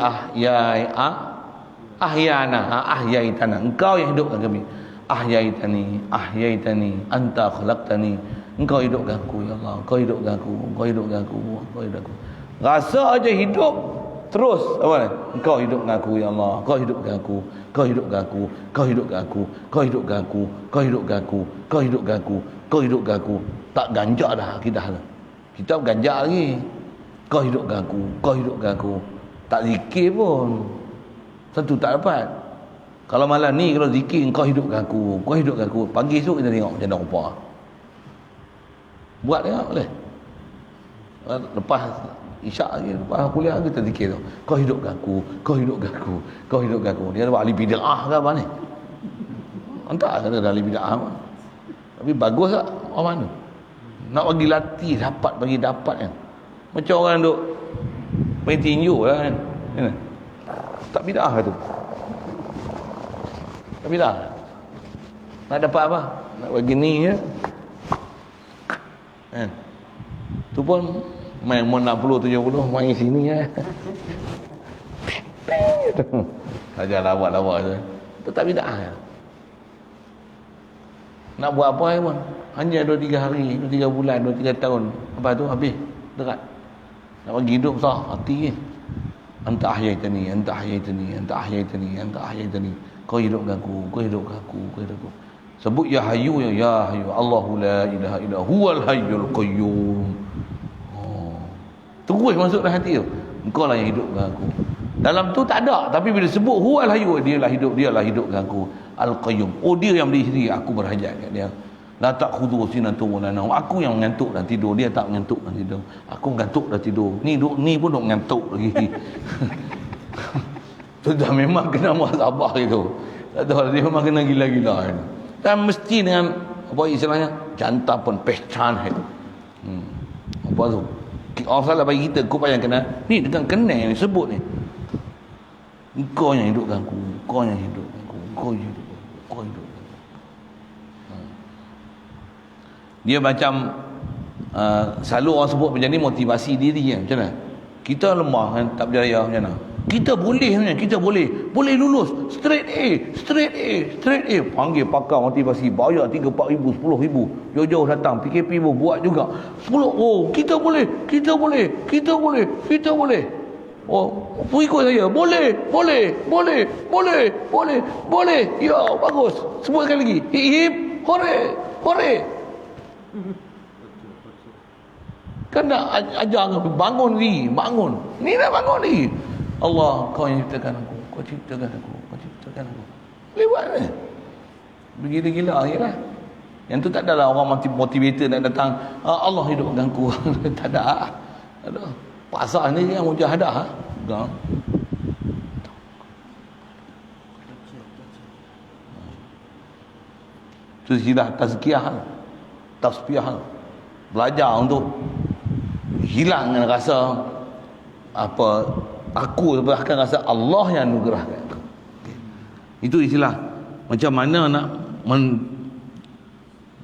Speaker 1: ahyana, ahyaitana. Engkau yang hidupkan kami. Ahyaitani, anta khalaqtani. Engkau hidupkan aku ya Allah. Engkau hidupkan aku. Engkau hidupkan aku. Engkau hidupkan aku. Rasa aja hidup terus apa ni? Engkau hidupkan aku ya Allah. Engkau hidupkan aku. Kau hidupkan aku. Kau hidupkan aku. Kau hidupkan aku. Kau hidupkan aku. Kau hidupkan aku. Kau hidupkan aku. Tak ganjak dah kita dah. Kita ganjak lagi. Kau hidupkan aku. Kau hidupkan aku. Tak zikir pun. Tentu tak dapat. Kalau malam ni kalau zikir kau hidupkan aku. Kau hidupkan aku. Pagi esok kita tengok macam mana rupa. Buat tengok boleh. Lepas isyak lagi, lepas kuliah kita zikir tu. Kau hidupkan aku, kau hidupkan aku, kau hidupkan aku. Dia ada ahli bid'ah ke apa ni? Entah ada ahli bid'ah apa. Tapi bagus tak? Orang mana? Nak bagi latih dapat kan. Macam orang duk main tinju lah kan. Tak bid'ah tu. Tak bid'ah. Nak dapat apa? nak bagi ni ya. Kan? Tu pun main 60 70 main sini ya. Saja lawak-lawak tu. Tetap bid'ah ya. Nak buat apa pun hanya 2-3 hari, 2-3 bulan, 2-3 tahun. Lepas tu habis dekat. Nak bagi hidup sah hati ni. Anta ahyaitani, anta ahyaitani, anta ahyaitani, anta ahyaitani. Kau hidupkan aku, kau hidupkan aku, kau hidupkan aku. Sebut ya hayyu ya hayyu. Allahu la ilaha illa huwal hayyul qayyum. Oh. Terus masuk dalam hati tu. Engkau lah yang hidupkan aku. Dalam tu tak ada, tapi bila sebut huwal hayyu, dialah hidupkan aku. Al-qayyum. Oh, dia yang berdiri sendiri, aku berhajat kat dia. La ta'khudhu sinatun wa la nawm. Aku yang mengantuk dan tidur, dia tak mengantuk dan tidur. Aku mengantuk dan tidur. Ni pun duk mengantuk lagi. Sudah memang kena muhasabah itu. Tak tahu dia memang kena gila-gila ini. Dan mesti dengan apa istilahnya? Jantan pun pehcan itu. Apa tu? Allah salah bagi kita, kau payah kena. Ni dengan kena yang sebut ni. Engkau yang hidupkan aku, engkau yang hidupkan aku, engkau yang hidupkan aku, engkau yang hidupkan aku. Dia macam selalu orang sebut macam ni motivasi diri kan, macam mana? Kita lemah kan, tak berjaya macam mana? Kita boleh sebenarnya, kita boleh lulus straight A. Panggil pakar motivasi, bayar 3-4 ribu, 10 ribu, jauh-jauh datang PKP pun buat juga 10. Oh, kita boleh. Oh, ikut saya. Boleh. Ya, bagus. Sebut sekali lagi. Hip, hore. Kan nak ajar bangun ni. Ni dah bangun ni. Allah, kau yang ciptakan aku. Kau ciptakan aku. Lewat ni. Bergila-gila lah. Yang tu tak adalah orang motivator nak datang. Allah hidupkan aku. Tak ada. Pasal ni yang mujahadah. Enggak. Itu istilah tazkiyah. Tasbihah. Belajar untuk hilangkan rasa apa aku, bahkan rasa Allah yang anugerahkan. Itu istilah macam mana nak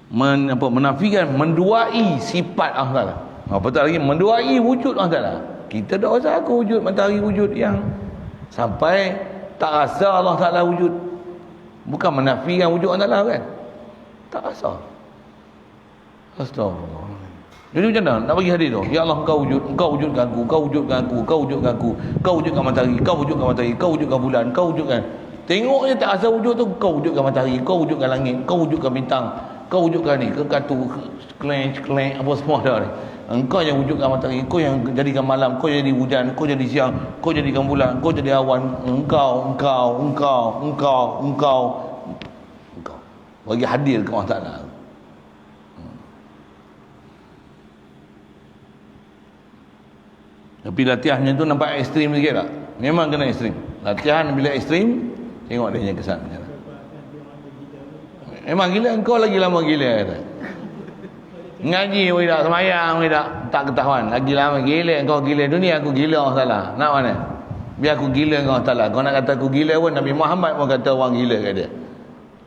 Speaker 1: menafikan, menduai sifat Allah Taala. Apatah lagi menduai wujud Allah Taala. Kita tak rasa aku wujud, matahari wujud yang sampai tak rasa Allah Taala wujud. Bukan menafikan wujud Allah Taala kan? Tak rasa. Astagfirullah. Jadi macam mana nak bagi hadis tu? Ya Allah, engkau wujudkan aku, kau wujudkan matahari, kau wujudkan bulan, kau wujudkan. Tengoknya tak rasa wujud tu, kau wujudkan matahari, kau wujudkan langit, kau wujudkan bintang, kau wujudkan ni, kekatu, kleng apa semua dah ni. Engkau yang wujudkan matahari, kau yang jadikan malam, kau jadi hujan, kau jadi siang, kau jadikan bulan, kau jadi awan. Engkau. Bagi hadir ke Allah Taala. Tapi latihannya tu nampak ekstrim sikit tak? Memang kena ekstrim. Latihan bila ekstrim, tengok dia punya kesan macam mana. Memang gila, engkau lagi lama gila kata. Ngaji pun tak, semayang pun tak ketahuan. Lagi lama gila, engkau gila dunia, aku gila Allah Taala. Nak mana? Biar aku gila dengan Allah Taala. Kau nak kata aku gila pun, Nabi Muhammad pun kata orang gila kat dia.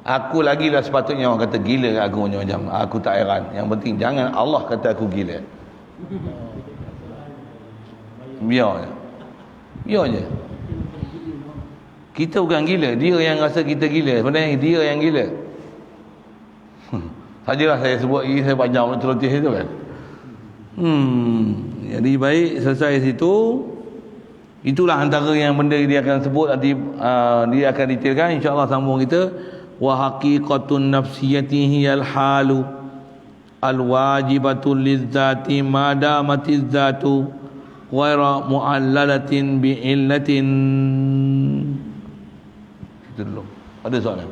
Speaker 1: Aku lagi lah sepatutnya orang kata gila kat aku macam. Aku tak heran. Yang penting jangan Allah kata aku gila. Biar je. Kita bukan gila, dia yang rasa kita gila. Sebenarnya dia yang gila. Sajalah saya sebut ini, saya panjang celoteh itu kan. Jadi baik, selesai situ. Itulah antara yang benda dia akan sebut nanti, dia akan detailkan, insya-Allah sambung kita. Wa haqiqatun nafsiyatihi al-halu al-wajibatul lizzati madamatiz zatu ghaira mu'allalatin bi'illatin. Itu dulu. Ada soalan?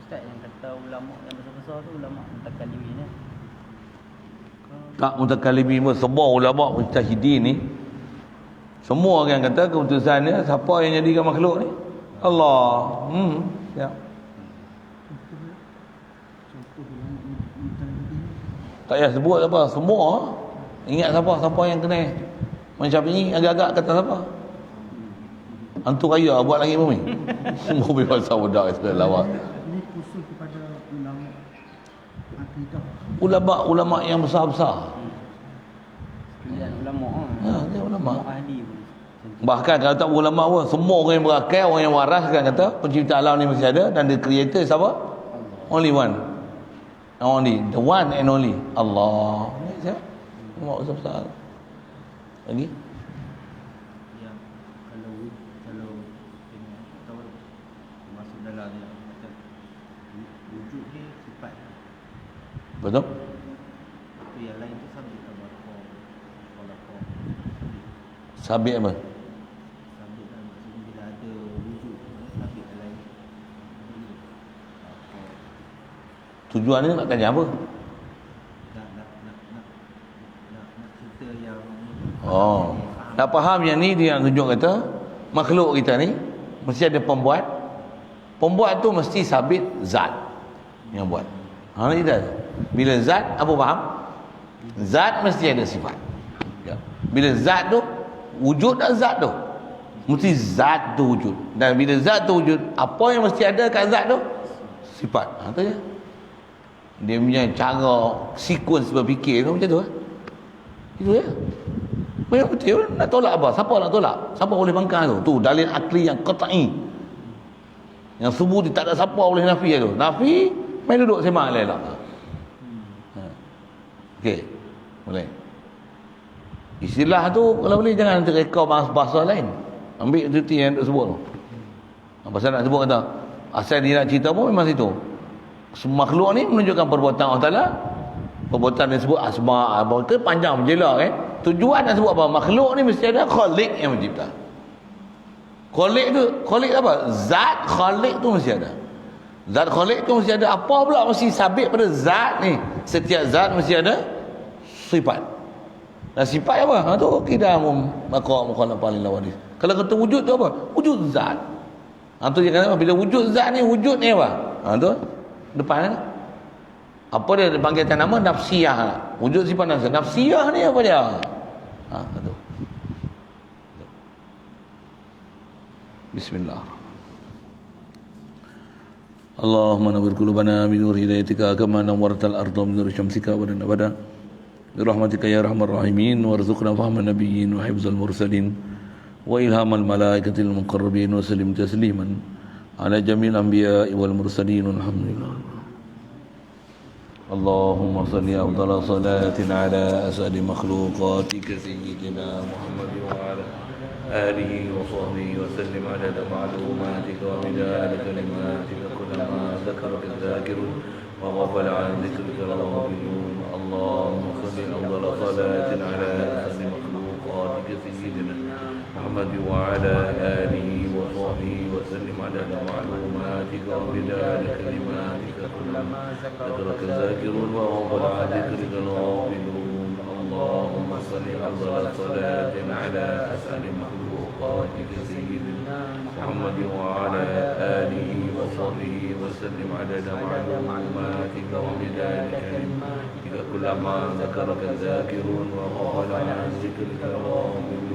Speaker 2: Ustaz yang kata ulama yang besar-besar tu ulama mutakallimin ni.
Speaker 1: Tak mutakallimin pun, semua ulama mujtahidin ni semua orang kata keputusannya siapa yang jadikan makhluk ni? Allah. Ya. Tak payah sebut apa, semua ingat siapa yang kena. Macam Syafi'i agak-agak kata siapa? Hantu raya buat langit bumi. Bumi pasal budak itu lawak.
Speaker 3: Ini khusus kepada ulama akidah.
Speaker 1: Ulama yang besar-besar.
Speaker 2: Sekalian ulama.
Speaker 1: Dia ulama.
Speaker 2: Ahli pun.
Speaker 1: Bahkan kalau tak ulama pun, semua orang yang berakal, orang yang waras kan kata pencipta alam ni mesti ada, dan the creator siapa? Only one. Only the one and only Allah. Ni siapa? Ulama besar-besar. Lagi?
Speaker 4: Yang kalau tengok tahu masuk dalam dia macam wujud ni sifat.
Speaker 1: Betul?
Speaker 4: Itu yang lain tu sabit kalau kau
Speaker 1: Sabit apa?
Speaker 4: sabit kan maksudnya bila ada wujud sabit yang lain.
Speaker 1: Tujuan ni nak tanya apa?
Speaker 4: Nak cerita yang
Speaker 1: Oh, nak faham yang ni dia nak tunjuk kata makhluk kita ni mesti ada pembuat. Pembuat tu mesti sabit zat yang buat. Ni dah. Bila zat apa faham? Zat mesti ada sifat. Ya. Bila zat tu wujud dah zat tu. Mesti zat tu wujud. Dan bila zat tu wujud, apa yang mesti ada kat zat tu? Sifat. Tu je. Dia punya cara sequence berfikir tu macam tu. Itu ya. Banyak betul nak tolak apa? Siapa nak tolak? Siapa boleh bangkang tu? Tu dalil akli yang qat'i. Yang subuh tak ada siapa boleh nafi tu. Nafi main duduk semak elok. Okey. Boleh. Istilah tu kalau boleh jangan tereka bahasa lain. Ambil cuti yang duk sebut tu. Pasal nak sebut kata asal dia nak cerita pun memang situ. Makhluk ni menunjukkan perbuatan Allah Taala. Perbuatan yang disebut asma, apa panjang menjela kan. Tujuan nak sebut apa? Makhluk ni mesti ada khaliq yang mencipta. Khaliq apa? Zat khaliq tu mesti ada. Zat khaliq tu mesti ada. Apa pula mesti sabit pada zat ni? Setiap zat mesti ada sifat. Dan sifat apa? Tu kita maqa mukhalafah lil wadis. Kalau kata wujud tu apa? Wujud zat. Tu dia kata bila wujud zat ni, wujud ni apa? Tu depan kan? Apa dia dipanggilkan nama? Nafsiyah. Wujud sifat nafsiyah. Nafsiyah ni apa dia? Itu. Bismillah. Allahumma nawwir qulubana bi nur hidayatika kama nawwartal arda bi nur syamsika wa abada. Bi rahmatika ya arhamar rahimin warzuqna fahman nabiyyin wa hifzal mursalin wa ilhamal malaikatil muqarrabin wa sallim tasliman ala jamil anbiya'i wal mursalin alhamdulillah. اللهم صل أفضل صلاة على أسعد مخلوقاتك سيدنا محمد وعلى آله وصحبه وسلم عدد معلوماتك ومداد كلماتك كلما ذكرك الذاكرون وغفل عن ذكرك الغافلون اللهم صل أفضل صلاة على أسعد مخلوقاتك سيدنا محمد وعلى آله وصحبه وسلم عدد معلوماتك ومداد كلماتك كلما ذكرك الذاكرون وغفل عن ذكرك الغافلون اللهم صل أفضل صلاة على أسعد مخلوقاتك سيدنا محمد وعلى آله وصحبه وسلم عدد معلوماتك ومداد كلماتك كلما ذكرك الذاكرون وغفل عن ذكرك الغافلون